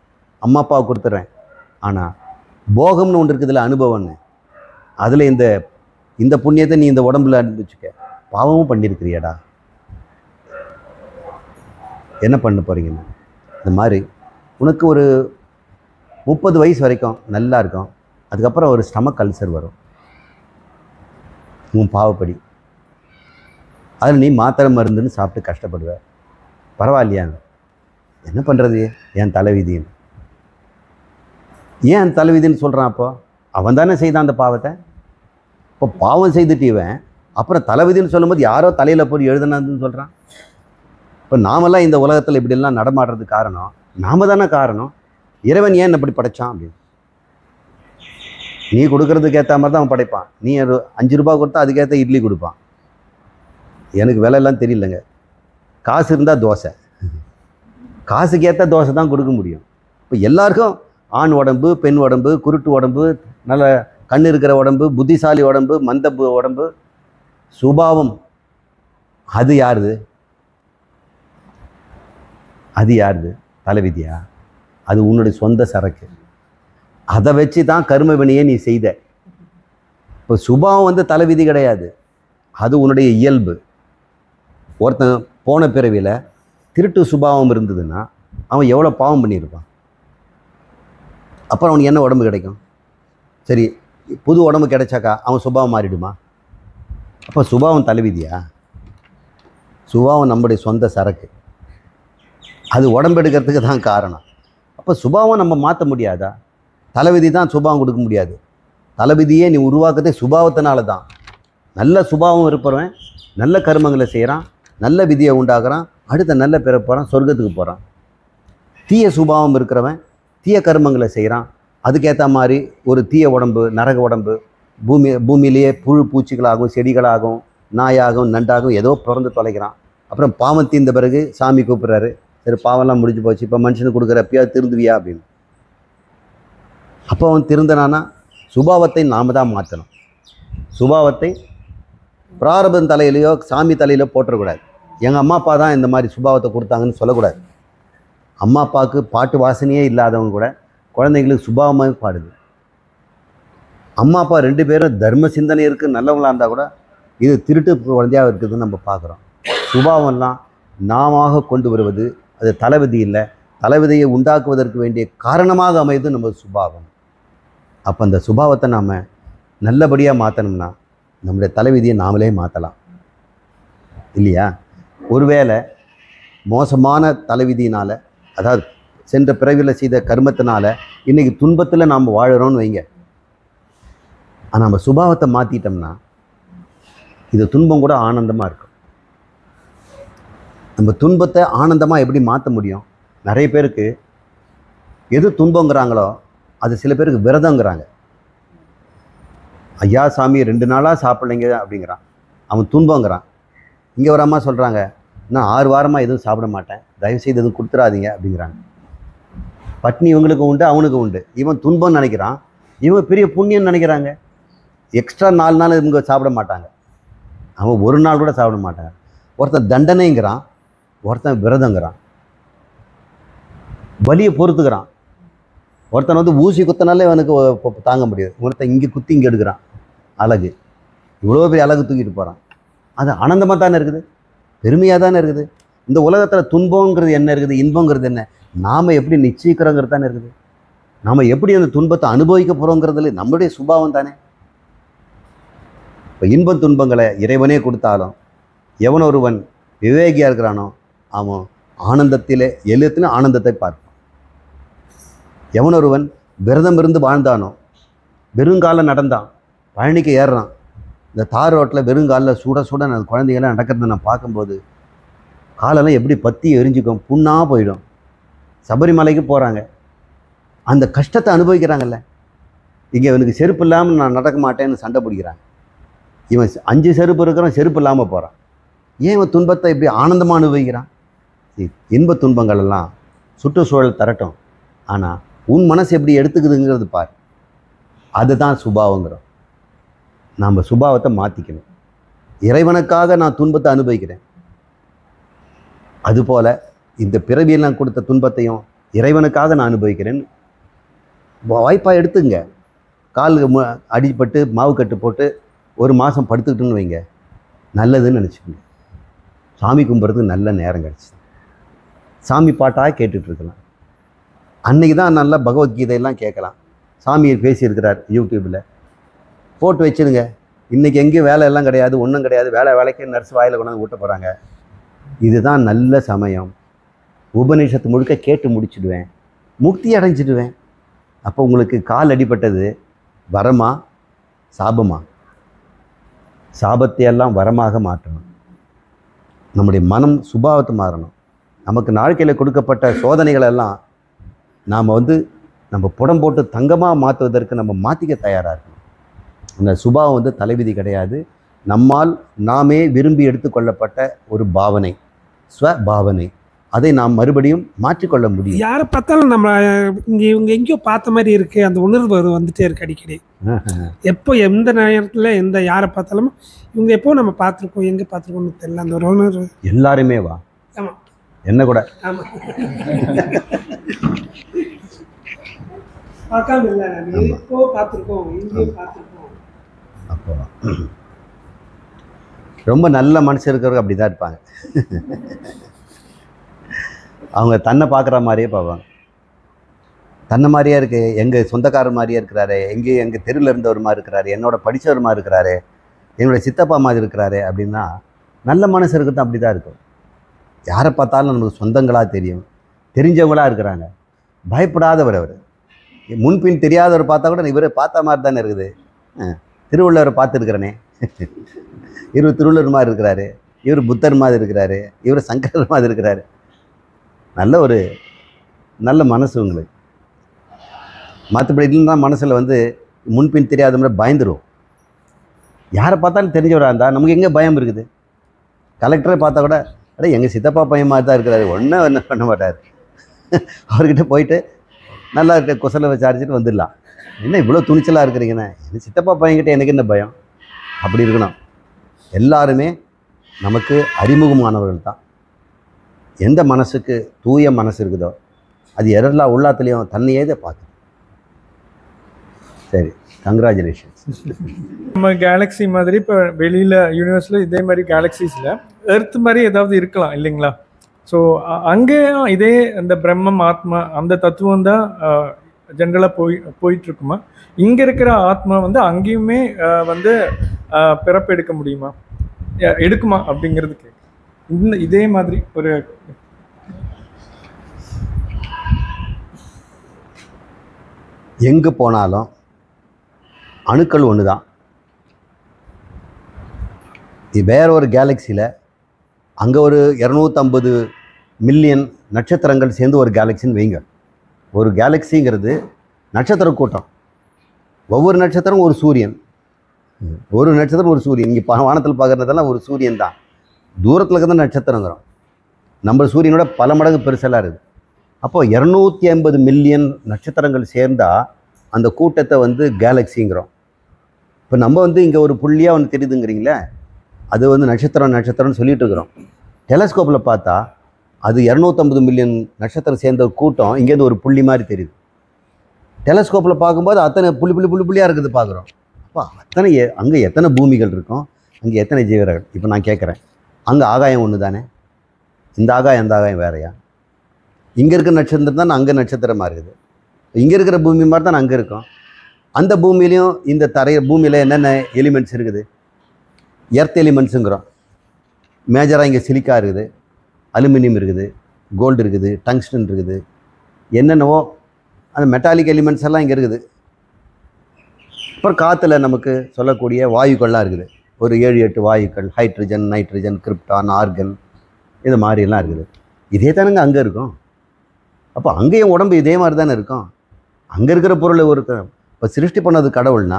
அம்மா அப்பாவை கொடுத்துட்றேன். ஆனால் போகம்னு ஒன்று இருக்குதுல்ல, அனுபவம்னு, அதில் இந்த புண்ணியத்தை நீ இந்த உடம்புல அனுபவிச்சுக்க, பாவமும் பண்ணியிருக்கிறியடா. என்ன பண்ண போகிறீங்கன்னு? இந்த மாதிரி உனக்கு ஒரு 30 வயசு வரைக்கும் நல்லா இருக்கும், அதுக்கப்புறம் ஒரு ஸ்டமக் அல்சர் வரும் உன் பாவப்படி. அதில் நீ மாத்திரை மருந்துன்னு சாப்பிட்டு கஷ்டப்படுவ. பரவாயில்லையா? என்ன பண்ணுறது, என் தலைவிதின்னு. ஏன் தலைவிதின்னு சொல்கிறான்? அப்போ அவன் தானே செய்தான் அந்த பாவத்தை. இப்போ பாவம் செய்துட்டு இவன் அப்புறம் தலைவிதின்னு சொல்லும்போது யாரோ தலையில் போய் எழுதுனதுன்னு சொல்கிறான். இப்போ நாமெல்லாம் இந்த உலகத்தில் இப்படிலாம் நடமாடுறதுக்கு காரணம் நாம் தானே காரணம். இறைவன் ஏன் இப்படி படைச்சான் அப்படின்னு. நீ கொடுக்கறதுக்கு ஏற்ற மாதிரி தான் அவன் படைப்பான். நீ ஒரு 5 ரூபா கொடுத்தா அதுக்கேற்ற இட்லி கொடுப்பான். எனக்கு விலையெல்லாம் தெரியலங்க. காசு இருந்தால் தோசை, காசுக்கு ஏற்ற தோசை தான் கொடுக்க முடியும். இப்போ எல்லாருக்கும் ஆண் உடம்பு, பெண் உடம்பு, குருட்டு உடம்பு, நல்ல கண் இருக்கிற உடம்பு, புத்திசாலி உடம்பு, மந்த உடம்பு, சுபாவம். அது யாருது? அது யாருது? தலைவிதியா? அது உன்னுடைய சொந்த சரக்கு. அதை வச்சு தான் கர்ம வினையை நீ செய்த. இப்போ சுபாவம் வந்து தலைவிதி கிடையாது, அது உன்னுடைய இயல்பு. ஒருத்தன் போன பிறவியில் திருட்டு சுபாவம் இருந்ததுன்னா அவன் எவ்வளோ பாவம் பண்ணியிருப்பான். அப்புறம் அவனுக்கு என்ன உடம்பு கிடைக்கும்? சரி, புது உடம்பு கிடைச்சாக்கா அவன் சுபாவம் மாறிடுமா? அப்போ சுபாவம் தலைவிதியா? சுபாவம் நம்முடைய சொந்த சரக்கு, அது உடம்பு எடுக்கிறதுக்கு தான் காரணம். அப்போ சுபாவம் நம்ம மாற்ற முடியாதா? தலைவிதி தான் சுபாவம் கொடுக்க முடியாது. தலைவிதியே நீ உருவாக்குறதே சுபாவத்தினால தான். நல்ல சுபாவம் இருப்பவன் நல்ல கர்மங்களை செய்கிறான், நல்ல விதியை உண்டாக்குறான், அடுத்த நல்ல பிற போகிறான், சொர்க்கத்துக்கு போகிறான். தீய சுபாவம் இருக்கிறவன் தீய கர்மங்களை செய்கிறான், அதுக்கேற்ற மாதிரி ஒரு தீய உடம்பு, நரக உடம்பு, பூமியிலேயே புழு பூச்சிகளாகும், செடிகளாகும், நாயாகும், நண்டாகும் ஏதோ பிறந்து தொலைக்கிறான். அப்புறம் பாவம் தீர்ந்த பிறகு சாமி கூப்பிட்றாரு, சரி பாவம்லாம் முடிஞ்சு போச்சு, இப்போ மனுஷனுக்கு கொடுக்குறப்பையா திருந்துவியா அப்படின்னு. அப்போ அவன் திருந்தனானா சுபாவத்தை நாம் தான் மாற்றணும். சுபாவத்தை பிராரபன் தலையிலையோ சாமி தலையிலோ போட்டுறக்கூடாது. எங்கள் அம்மா அப்பா தான் இந்த மாதிரி சுபாவத்தை கொடுத்தாங்கன்னு சொல்லக்கூடாது. அம்மா அப்பாவுக்கு பாட்டு வாசனையே இல்லாதவங்க கூட குழந்தைங்களுக்கு சுபாவமாக பாடுது. அம்மா அப்பா 2 பேரும் தர்ம சிந்தனை இருக்குது, நல்லவங்களாக இருந்தால் கூட இது திருட்டு குழந்தையாக இருக்குதுன்னு நம்ம பார்க்குறோம். சுபாவம்லாம் நாம கொண்டு வருவது, அது தலைவிதி இல்லை. தலைவிதியை உண்டாக்குவதற்கு வேண்டிய காரணமாக அமைது நம்ம சுபாவம். அப்போ அந்த சுபாவத்தை நாம் நல்லபடியாக மாற்றணும்னா நம்முடைய தலைவிதியை நாமளே மாற்றலாம் இல்லையா? ஒருவேளை மோசமான தலைவிதியினால், அதாவது சென்ற பிறவியில் செய்த கர்மத்தினால இன்றைக்கி துன்பத்தில் நாம் வாழறோம்னு வைங்க. ஆனால் நம்ம சுபாவத்தை மாற்றிட்டோம்னா இது துன்பம் கூட ஆனந்தமாக இருக்கும். நம்ம துன்பத்தை ஆனந்தமாக எப்படி மாற்ற முடியும்? நிறைய பேருக்கு எது துன்பங்கிறாங்களோ அது சில பேருக்கு விரதங்கிறாங்க. ஐயா சாமி 2 நாளாக சாப்பிட்லைங்க அப்படிங்கிறான், அவன் துன்பங்கிறான். இங்கே ஒரு அம்மா சொல்கிறாங்க, நான் 6 வாரமாக எதுவும் சாப்பிட மாட்டேன், தயவுசெய்து எதுவும் கொடுத்துடாதீங்க அப்படிங்கிறாங்க. பட்னி இவங்களுக்கு உண்டு, அவனுக்கு உண்டு. இவன் துன்பம்னு நினைக்கிறான், இவன் பெரிய புண்ணியம்னு நினைக்கிறாங்க. எக்ஸ்ட்ரா 4 நாள் இவங்க சாப்பிட மாட்டாங்க, அவன் 1 நாள் கூட சாப்பிட மாட்டாங்க. ஒருத்தன் தண்டனைங்கிறான், ஒருத்தன் விரதங்கிறான், வலியை பொறுத்துக்கிறான். ஒருத்தன் வந்து ஊசி குத்தினாலே அவனுக்கு தாங்க முடியாது, ஒருத்தன் இங்கே குத்தி இங்கே எடுக்கிறான். அழகு, இவ்வளோ பெரிய அழகு தூக்கிட்டு போகிறான். அது ஆனந்தமாக தானே இருக்குது, பெருமையாக தானே இருக்குது. இந்த உலகத்தில் துன்பங்கிறது என்ன இருக்குது, இன்பங்கிறது என்ன, நாம் எப்படி நிச்சயிக்கிறோங்கிறது தானே இருக்குது. நாம் எப்படி அந்த துன்பத்தை அனுபவிக்க போகிறோங்கிறதுல நம்முடைய சுபாவம் தானே. இப்போ இன்பம் துன்பங்களை இறைவனே கொடுத்தாலும் எவன் ஒருவன் விவேகியாக இருக்கிறானோ அவன் ஆனந்தத்திலே எல்லாத்திலும் ஆனந்தத்தை பார்ப்பான். எவன் ஒருவன் விரதம் இருந்து வாழ்ந்தானோ, வெறுங்காலில் நடந்தான், பழனிக்கு ஏறுறான், இந்த தார் ரோட்டில் வெறுங்காலில் சுட சுட அந்த குழந்தைகள்லாம் நடக்கிறத நான் பார்க்கும்போது காலெல்லாம் எப்படி பற்றி எரிஞ்சுக்கும், புண்ணாக போயிடும். சபரிமலைக்கு போகிறாங்க, அந்த கஷ்டத்தை அனுபவிக்கிறாங்கல்ல. இங்கே இவனுக்கு செருப்பு இல்லாமல் நான் நடக்க மாட்டேன்னு சண்டை பிடிக்கிறாங்க. இவன் 5 செருப்பு இருக்கிறான், செருப்பு இல்லாமல் போகிறான். ஏன் இவன் துன்பத்தை இப்படி ஆனந்தமாக அனுபவிக்கிறான்? இன்ப துன்பங்கள் எல்லாம் சுற்றுச்சூழல் தரட்டும், ஆனால் உன் மனசு எப்படி எடுத்துக்குதுங்கிறது பார். அதுதான் சுபாவங்கிறோம். நாம் சுபாவத்தை மாற்றிக்கணும். இறைவனுக்காக நான் துன்பத்தை அனுபவிக்கிறேன், அதுபோல் இந்த பிறவியில் நான் கொடுத்த துன்பத்தையும் இறைவனுக்காக நான் அனுபவிக்கிறேன்னு வாய்ப்பாக எடுத்துங்க. கால் அடிப்பட்டு மாவு கட்டு போட்டு 1 மாதம் படுத்துக்கிட்டுன்னு வைங்க, நல்லதுன்னு நினச்சிக்கோங்க. சாமி கும்பிட்றதுக்கு நல்ல நேரம் கிடச்சி சாமி பாட்டாக கேட்டுட்ருக்கலாம். அன்றைக்கி தான் நல்லா பகவத்கீதையெல்லாம் கேட்கலாம். சாமியை பேசியிருக்கிறார் யூடியூப்பில், போட்டு வச்சுருங்க. இன்றைக்கி எங்கேயும் வேலை எல்லாம் கிடையாது, ஒன்றும் கிடையாது, வேலைக்கு நர்ஸ் வாயில் கொண்டாந்து ஊட்ட போகிறாங்க. இதுதான் நல்ல சமயம். உபநிஷத்து முழுக்க கேட்டு முடிச்சுடுவேன், முக்தி அடைஞ்சிடுவேன். அப்போ உங்களுக்கு கால் அடிபட்டது வரமா சாபமா? சாபத்தையெல்லாம் வரமாக மாற்றணும். நம்முடைய மனம் சுபாவத்தை மாறணும். நமக்கு வாழ்க்கையில் கொடுக்கப்பட்ட சோதனைகளெல்லாம் நாம் நம்ம புடம் போட்டு தங்கமாக மாற்றுவதற்கு நம்ம மாற்றிக்க தயாராக இருக்கணும். அந்த சுபாவம் வந்து தலைவிதி கிடையாது. நம்மால் நாமே விரும்பி எடுத்துக்கொள்ளப்பட்ட ஒரு பாவனை, ஸ்வபாவனை. அதை நாம் மறுபடியும் மாற்றிக்கொள்ள முடியும். யாரை பார்த்தாலும் நம்ம இவங்க எங்கேயோ பார்த்த மாதிரி இருக்கு, அந்த உணர்வு வந்துட்டே இருக்கு அடிக்கடி. எப்போ எந்த நேரத்தில் யாரை பார்த்தாலும் இவங்க எப்போ நம்ம பார்த்துருக்கோம், எங்கே பார்த்துருக்கோம்னு தெரியல, அந்த ஒரு உணர்வு. எல்லாருமே வா. ஆமாம், என்ன கூட ஆமாம். பார்க்காம இல்லை, எப்போ பார்த்துருக்கோம், எங்கேயோ பார்த்துருக்கோம். அப்போ ரொம்ப நல்ல மனசு இருக்கிறவங்க அப்படி தான் இருப்பாங்க. அவங்க தன்னை பார்க்குற மாதிரியே பார்ப்பாங்க. தன்னை மாதிரியே இருக்கு, எங்கள் சொந்தக்காரர் மாதிரியே இருக்கிறாரு, எங்கள் தெருவில் இருந்தவர் மாதிரி இருக்கிறாரு, என்னோட படித்தவர் மாதிரி இருக்கிறாரு, என்னோட சித்தப்பா மாதிரி இருக்கிறாரு அப்படின்னா நல்ல மனசு இருக்கிறது அப்படி தான் இருக்கும். யாரை பார்த்தாலும் நமக்கு சொந்தங்களாக தெரியும், தெரிஞ்சவங்களாக இருக்கிறாங்க. பயப்படாதவர் அவர். முன்பின் தெரியாதவர் பார்த்தா கூட இவரை பார்த்த மாதிரி தானே இருக்குது. திருவள்ளுவரை பார்த்துருக்கிறனே, இவர் திருவள்ளுவர் மாதிரி இருக்கிறாரு, இவர் புத்தர் மாதிரி இருக்கிறாரு, இவர் சங்கரர் மாதிரி இருக்கிறாரு. நல்ல மனசு உங்களுக்கு. மற்றபடி இல்லைன்னா மனசில் வந்து முன்பின் தெரியாத மாதிரி பயந்துடும். யாரை பார்த்தாலும் தெரிஞ்சவராக இருந்தால் நமக்கு எங்கே பயம் இருக்குது? கலெக்டரை பார்த்தா கூட அட எங்கள் சித்தப்பா பையன் மாதிரி தான் இருக்கிறாரு, ஒன்றும் பண்ண மாட்டார். அவர்கிட்ட போயிட்டு நல்லா இருக்க குசலை விசாரிச்சுட்டு வந்துடலாம். என்ன இவ்வளோ துணிச்சலாக இருக்கிறீங்கண்ணே, எங்கள் சித்தப்பா பையன்கிட்ட எனக்கு என்ன பயம்? அப்படி இருக்கணும். எல்லாருமே நமக்கு அறிமுகமானவர்கள் தான். எந்த மனசுக்கு தூய மனசு இருக்குதோ அது எல்லா உள்ளாத்துலேயும் தன்னையே தான் பார்க்குது. சரி, கங்க்ராச்சுலேஷன்ஸ். நம்ம கேலக்ஸி மாதிரி இப்போ வெளியில் யூனிவர்ஸில் இதே மாதிரி கேலக்ஸிஸில் எர்த் மாதிரி ஏதாவது இருக்கலாம் இல்லைங்களா? ஸோ அங்கேயும் இதே அந்த பிரம்மம் ஆத்மா அந்த தத்துவம் தான் ஜென்ரலாக போயிட்டுருக்குமா? இங்கே இருக்கிற ஆத்மா வந்து அங்கேயுமே வந்து பிறப்பு எடுக்க முடியுமா, எடுக்குமா அப்படிங்கிறதுக்கு இதே மாதிரி ஒரு எங்கே போனாலும் அணுக்கள் ஒன்று தான். வேற ஒரு கேலக்சியில் அங்கே ஒரு 250 மில்லியன் நட்சத்திரங்கள் சேர்ந்து ஒரு கேலக்சின்னு வைங்க. ஒரு கேலக்சிங்கிறது நட்சத்திர கூட்டம். ஒவ்வொரு நட்சத்திரம் ஒரு சூரியன், ஒரு நட்சத்திரம் ஒரு சூரியன். இங்கே வானத்தில் பார்க்குறதெல்லாம் ஒரு சூரியன் தான். தூரத்தில் இருக்கிற நட்சத்திரங்கிறோம். நம்ம சூரியனோட பல மடங்கு பெருசெல்லாம் இருக்குது. அப்போது 250 மில்லியன் நட்சத்திரங்கள் சேர்ந்தால் அந்த கூட்டத்தை வந்து கேலக்சிங்கிறோம். இப்போ நம்ம வந்து இங்கே ஒரு புள்ளியாக ஒன்று தெரியுதுங்கிறீங்களே, அது வந்து நட்சத்திரம்னு சொல்லிட்டு இருக்கிறோம். டெலஸ்கோப்பில் பார்த்தா அது 250 மில்லியன் நட்சத்திரம் சேர்ந்த ஒரு கூட்டம் இங்கேருந்து ஒரு புள்ளி மாதிரி தெரியுது. டெலஸ்கோப்பில் பார்க்கும்போது அத்தனை புள்ளியாக இருக்குது பார்க்குறோம். அப்போ அத்தனை அங்கே எத்தனை பூமிகள் இருக்கும், அங்கே எத்தனை ஜீவர்கள். இப்போ நான் கேட்குறேன், அங்கே ஆகாயம் ஒன்று தானே? இந்த ஆகாயம் அந்த ஆகாயம் வேறையா? இங்கே இருக்கிற நட்சத்திரம் தான் அங்கே நட்சத்திரமாக இருக்குது. இங்கே இருக்கிற பூமி மாதிரி தான் அங்கே இருக்கும். அந்த பூமியிலையும் இந்த பூமியில் என்னென்ன எலிமெண்ட்ஸ் இருக்குது? எர்த் எலிமெண்ட்ஸுங்கிறோம். மேஜராக இங்கே சிலிக்கா இருக்குது, அலுமினியம் இருக்குது, கோல்டு இருக்குது, டங்ஸ்டன் இருக்குது, என்னென்னவோ அந்த மெட்டாலிக் எலிமெண்ட்ஸ் எல்லாம் இங்கே இருக்குது. அப்புறம் காற்றுல நமக்கு சொல்லக்கூடிய வாயுக்கள்லாம் இருக்குது. ஒரு 7-8 வாயுக்கள், ஹைட்ரஜன், நைட்ரஜன், கிரிப்டான், ஆர்கன், இது மாதிரிலாம் இருக்குது. இதே தானங்க அங்கே இருக்கும். அப்போ அங்கேயும் உடம்பு இதே மாதிரி தானே இருக்கும். அங்கே இருக்கிற பொருளை இப்போ சிருஷ்டி பண்ணது கடவுள்னா,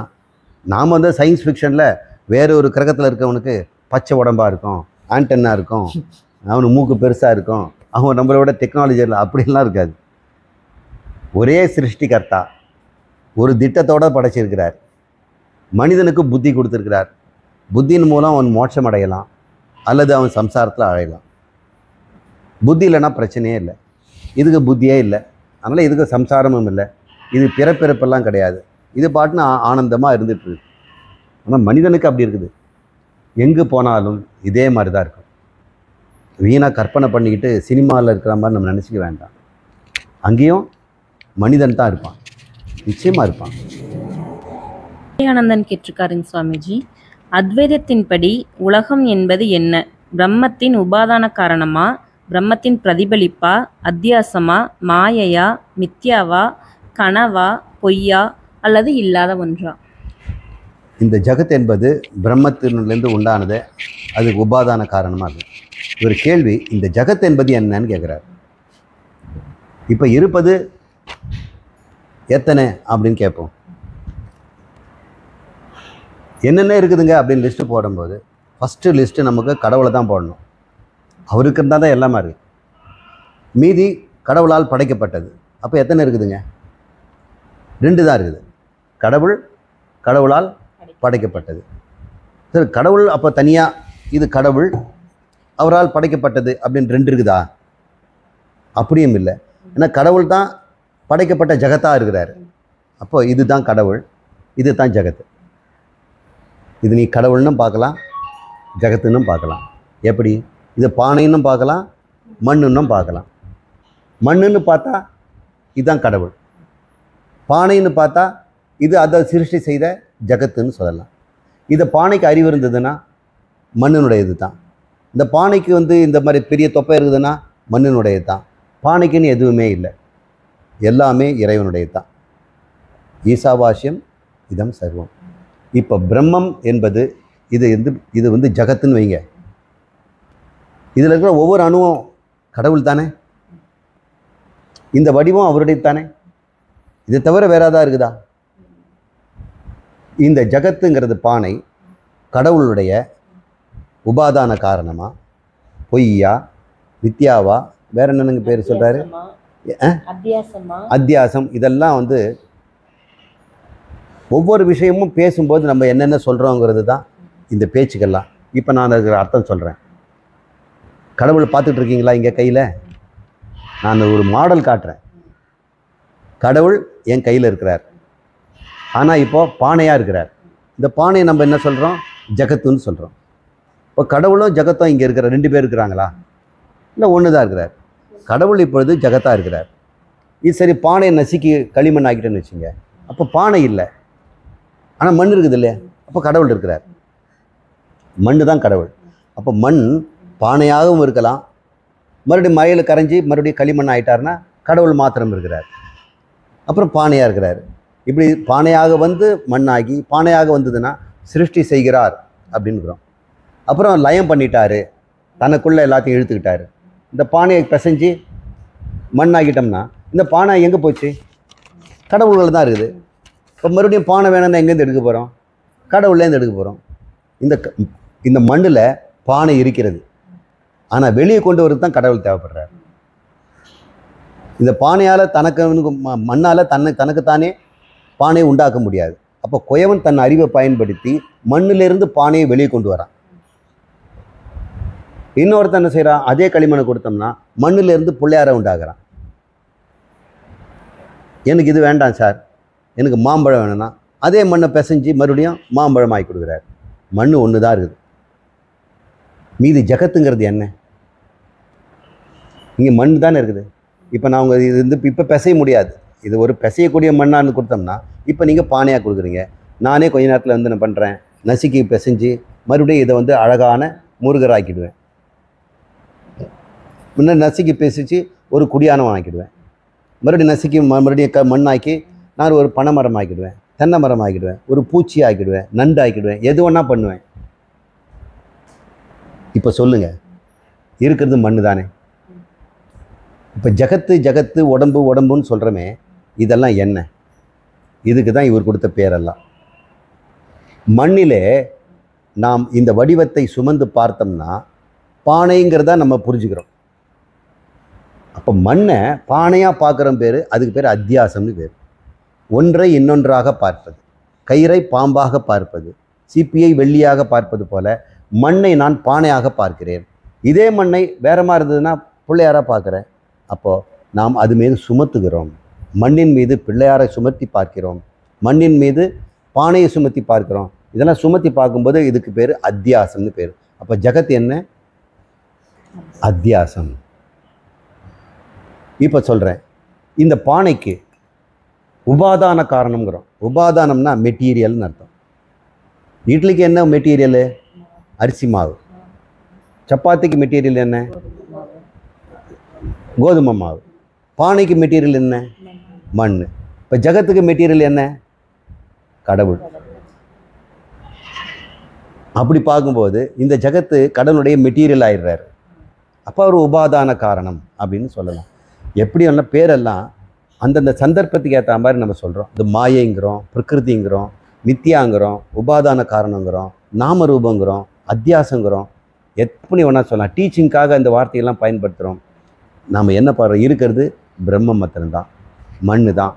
நாம் வந்து சயின்ஸ் ஃபிக்ஷனில் வேறு ஒரு கிரகத்தில் இருக்கவனுக்கு பச்சை உடம்பாக இருக்கும், ஆண்டன்னா இருக்கும், அவனுக்கு மூக்கு பெருசாக இருக்கும், அவன் நம்மளோட டெக்னாலஜியில் அப்படிலாம் இருக்காது. ஒரே சிருஷ்டிகர்த்தா ஒரு திட்டத்தோடு படைச்சிருக்கிறார். மனிதனுக்கு புத்தி கொடுத்துருக்கிறார். புத்தியின் மூலம் அவன் மோட்சம் அடையலாம் அல்லது அவன் சம்சாரத்தில் அடையலாம். புத்தி இல்லைன்னா பிரச்சனையே இல்லை. இதுக்கு புத்தியே இல்லை, அதனால் இதுக்கு சம்சாரமும் இல்லை, இது பிறப்பிறப்பெல்லாம் கிடையாது, இது பாட்டுன்னு ஆனந்தமாக இருந்துகிட்ருக்கு. ஆனால் மனிதனுக்கு அப்படி இருக்குது. எங்கே போனாலும் இதே மாதிரி தான் இருக்கும். வீணாக கற்பனை பண்ணிக்கிட்டு சினிமாவில் இருக்கிற மாதிரி நம்ம நினச்சிக்க வேண்டாம். அங்கேயும் மனிதன் தான் இருப்பான், நிச்சயமாக இருப்பான். விவேகானந்தன் கேட்டிருக்காருங்க சுவாமிஜி, அத்வைதத்தின்படி உலகம் என்பது என்ன? பிரம்மத்தின் உபாதான காரணமா, பிரம்மத்தின் பிரதிபலிப்பா, அத்தியாசமா, மாயையா, மித்யாவா, கனவா, பொய்யா அல்லது இல்லாத ஒன்றா? இந்த ஜகத் என்பது பிரம்மத்தினிலிருந்து உண்டானது, அதுக்கு உபாதான காரணமாக இருக்குது. ஒரு கேள்வி, இந்த ஜகத் என்பது என்னன்னு கேட்குறாரு. இப்போ இருப்பது எத்தனை அப்படின்னு கேட்போம். என்னென்ன இருக்குதுங்க அப்படின்னு லிஸ்ட்டு போடும்போது ஃபஸ்ட்டு லிஸ்ட்டு நமக்கு கடவுளை தான் போடணும். அவருக்கு இருந்தால் தான் எல்லாமே இருக்குது. மீதி கடவுளால் படைக்கப்பட்டது. அப்போ எத்தனை இருக்குதுங்க? 2 தான் இருக்குது. கடவுள், கடவுளால் படைக்கப்பட்டது. சரி, கடவுள் அப்போ தனியாக இது கடவுள், அவரால் படைக்கப்பட்டது அப்படின்னு 2 இருக்குதா? அப்படியும் இல்லை. ஏன்னா கடவுள் தான் படைக்கப்பட்ட ஜகத்தாக இருக்கிறார். அப்போ இதுதான் கடவுள், இது தான் ஜகத்து. இது நீ கடவுள்னும் பார்க்கலாம், ஜகத்துன்னும் பார்க்கலாம். எப்படி? இது பானைன்னு பார்க்கலாம், மண்ணுன்னும் பார்க்கலாம். மண்ணுன்னு பார்த்தா இதுதான் கடவுள், பானைன்னு பார்த்தா இது அதை சிருஷ்டி செய்த ஜகத்துன்னு சொல்லலாம். இந்த பானைக்கு அறிவு இருந்ததுன்னா மண்ணினுடையது தான். இந்த பானைக்கு இந்த மாதிரி பெரிய தொப்பை இருக்குதுன்னா மண்ணினுடையது தான். பானைக்குன்னு எதுவுமே இல்லை, எல்லாமே இறைவனுடையது தான். ஈசாவாஸ்யம் இதம் சர்வம். இப்போ பிரம்மம் என்பது இது ஜகத்துன்னு வைங்க. இதில் இருக்கிற ஒவ்வொரு அணுவும் கடவுள் தானே, இந்த வடிவம் அவருடைய தானே. இதை தவிர வேற ஏதாவது இருக்குதா? இந்த ஜகத்துங்கிறது பானை கடவுளுடைய உபாதான காரணமா, பொய்யா, வித்யாவா, வேற என்னென்னுங்க பேர் சொல்கிறாரு? அத்தியாசம். இதெல்லாம் ஒவ்வொரு விஷயமும் பேசும்போது நம்ம என்னென்ன சொல்கிறோங்கிறது தான் இந்த பேச்சுக்கெல்லாம். இப்போ நான் அதுக்கு அர்த்தம் சொல்கிறேன். கடவுளை பார்த்துட்டு இருக்கீங்களா? இங்கே கையில் நான் ஒரு மாடல் காட்டுறேன். கடவுள் என் கையில் இருக்கிறார், ஆனால் இப்போது பானையாக இருக்கிறார். இந்த பானையை நம்ம என்ன சொல்கிறோம்? ஜகத்துன்னு சொல்கிறோம். இப்போ கடவுளும் ஜகத்தும் இங்கே இருக்கிற 2 பேர் இருக்கிறாங்களா? இல்லை, ஒன்று தான் இருக்கிறார். கடவுள் இப்பொழுது ஜகத்தாக இருக்கிறார். இது சரி, பானையை நசுக்கி களிமண் ஆக்கிட்டேன்னு வச்சுங்க, அப்போ பானை இல்லை, ஆனால் மண் இருக்குது இல்லையா? அப்போ கடவுள் இருக்கிறார். மண் தான் கடவுள். அப்போ மண் பானையாகவும் இருக்கலாம், மறுபடியும் மழையில் கரைஞ்சி மறுபடியும் களிமண் ஆகிட்டார்னா கடவுள் மாத்திரம் இருக்கிறார், அப்புறம் பானையாக இருக்கிறார். இப்படி பானையாக மண்ணாகி பானையாக வந்ததுன்னா சிருஷ்டி செய்கிறார் அப்படின்னுக்கிறோம். அப்புறம் லயம் பண்ணிட்டாரு, தனக்குள்ளே எல்லாத்தையும் இழுத்துக்கிட்டாரு. இந்த பானையை பிசைஞ்சு மண்ணாக்கிட்டோம்னா இந்த பானை எங்கே போச்சு? கடவுள்கள் தான் இருக்குது. இப்போ மறுபடியும் பானை வேணும்னா எங்கேருந்து எடுக்க போகிறோம்? கடவுள்லேருந்து எடுக்க போகிறோம். இந்த மண்ணில் பானை இருக்கிறது, ஆனால் வெளியே கொண்டு வரது தான் கடவுள் தேவைப்படுறார். இந்த பானையால் மண்ணால் தனக்குத்தானே பானையை உண்டாக்க முடியாது. அப்போ குயவன் தன் அறிவை பயன்படுத்தி மண்ணிலிருந்து பானையை வெளியே கொண்டு வரான். இன்னொருத்தன் என்ன செய்கிறான்? அதே களிமண்ணை கொடுத்தோம்னா மண்ணிலிருந்து பிள்ளையாரை உண்டாகிறான். எனக்கு இது வேண்டாம் சார், எனக்கு மாம்பழம் வேணும்னா அதே மண்ணை பிசைஞ்சு மறுபடியும் மாம்பழம் ஆகி கொடுக்குறாரு. மண் ஒன்று தான் இருக்குது. மீதி ஜகத்துங்கிறது என்ன? இங்கே மண் தானே இருக்குது. இப்போ நான் இது இப்போ பிசைய முடியாது. இது ஒரு பிசையக்கூடிய மண்ணான்னு கொடுத்தோம்னா இப்போ நீங்கள் பானையாக கொடுக்குறீங்க. நானே கொஞ்ச நேரத்தில் என்ன பண்ணுறேன்? நசுக்கி பிசைஞ்சு மறுபடியும் இதை அழகான முருகராக்கிடுவேன். முன்னே நசுக்கி பிசைச்சு ஒரு குடியானம் ஆக்கிடுவேன். மறுபடியும் நசுக்கி மறுபடியும் மண்ணாக்கி நான் ஒரு பனை மரம் ஆக்கிடுவேன், தென்னை மரம் ஆக்கிடுவேன், ஒரு பூச்சி ஆக்கிடுவேன், நண்டு ஆக்கிடுவேன், எது ஒன்றா பண்ணுவேன். இப்போ சொல்லுங்கள், இருக்கிறது மண்ணு தானே. இப்போ ஜகத்து உடம்புன்னு சொல்கிறோமே, இதெல்லாம் என்ன? இதுக்கு தான் இவர் கொடுத்த பேரெல்லாம். மண்ணிலே நாம் இந்த வடிவத்தை சுமந்து பார்த்தோம்னா பானைங்கிறத நம்ம புரிஞ்சுக்கிறோம். அப்போ மண்ணை பானையாக பார்க்குற பேர், அதுக்கு பேர் அத்தியாசம்னு பேர். ஒன்றை இன்னொன்றாக பார்ப்பது, கயிறை பாம்பாக பார்ப்பது, சிப்பியை வெள்ளியாக பார்ப்பது போல மண்ணை நான் பானையாக பார்க்கிறேன். இதே மண்ணை வேற மாதிரி இருந்ததுன்னா பிள்ளையாராக பார்க்குறேன். அப்போது நாம் அது மீது சுமத்துகிறோம். மண்ணின் மீது பிள்ளையாரை சுமத்தி பார்க்கிறோம், மண்ணின் மீது பானையை சுமத்தி பார்க்கிறோம். இதெல்லாம் சுமத்தி பார்க்கும்போது இதுக்கு பேர் அத்தியாசம்னு பேர். அப்போ ஜகத் என்ன? அத்தியாசம். இப்போ சொல்கிறேன், இந்த பானைக்கு உபாதான காரணம்ங்கிறோம். உபாதானம்னா மெட்டீரியல்னு அர்த்தம். இட்லிக்கு என்ன மெட்டீரியலு? அரிசி மாவு. சப்பாத்திக்கு மெட்டீரியல் என்ன? கோதுமை மாவு. பானைக்கு மெட்டீரியல் என்ன? மண். இப்போ ஜகத்துக்கு மெட்டீரியல் என்ன? கடவுள். அப்படி பார்க்கும்போது இந்த ஜகத்து கடவுளுடைய மெட்டீரியல் ஆயிடுறாரு. அப்போ அவர் உபாதான காரணம் அப்படின்னு சொல்லலாம். எப்படி ஒன்று பேரெல்லாம் அந்தந்த சந்தர்ப்பத்துக்கு ஏற்ற மாதிரி நம்ம சொல்கிறோம். இது மாயைங்கிறோம், பிரகிருதிங்கிறோம், மித்தியாங்கிறோம், உபாதான காரணங்கிறோம், நாமரூபங்கிறோம், அத்தியாசங்கிறோம், எப்படி வேணால் சொல்லலாம். டீச்சிங்காக இந்த வார்த்தையெல்லாம் பயன்படுத்துகிறோம். நாம் என்ன பண்ணுறோம்? இருக்கிறது பிரம்மம் மாத்திரம்தான், மண்ணு தான்.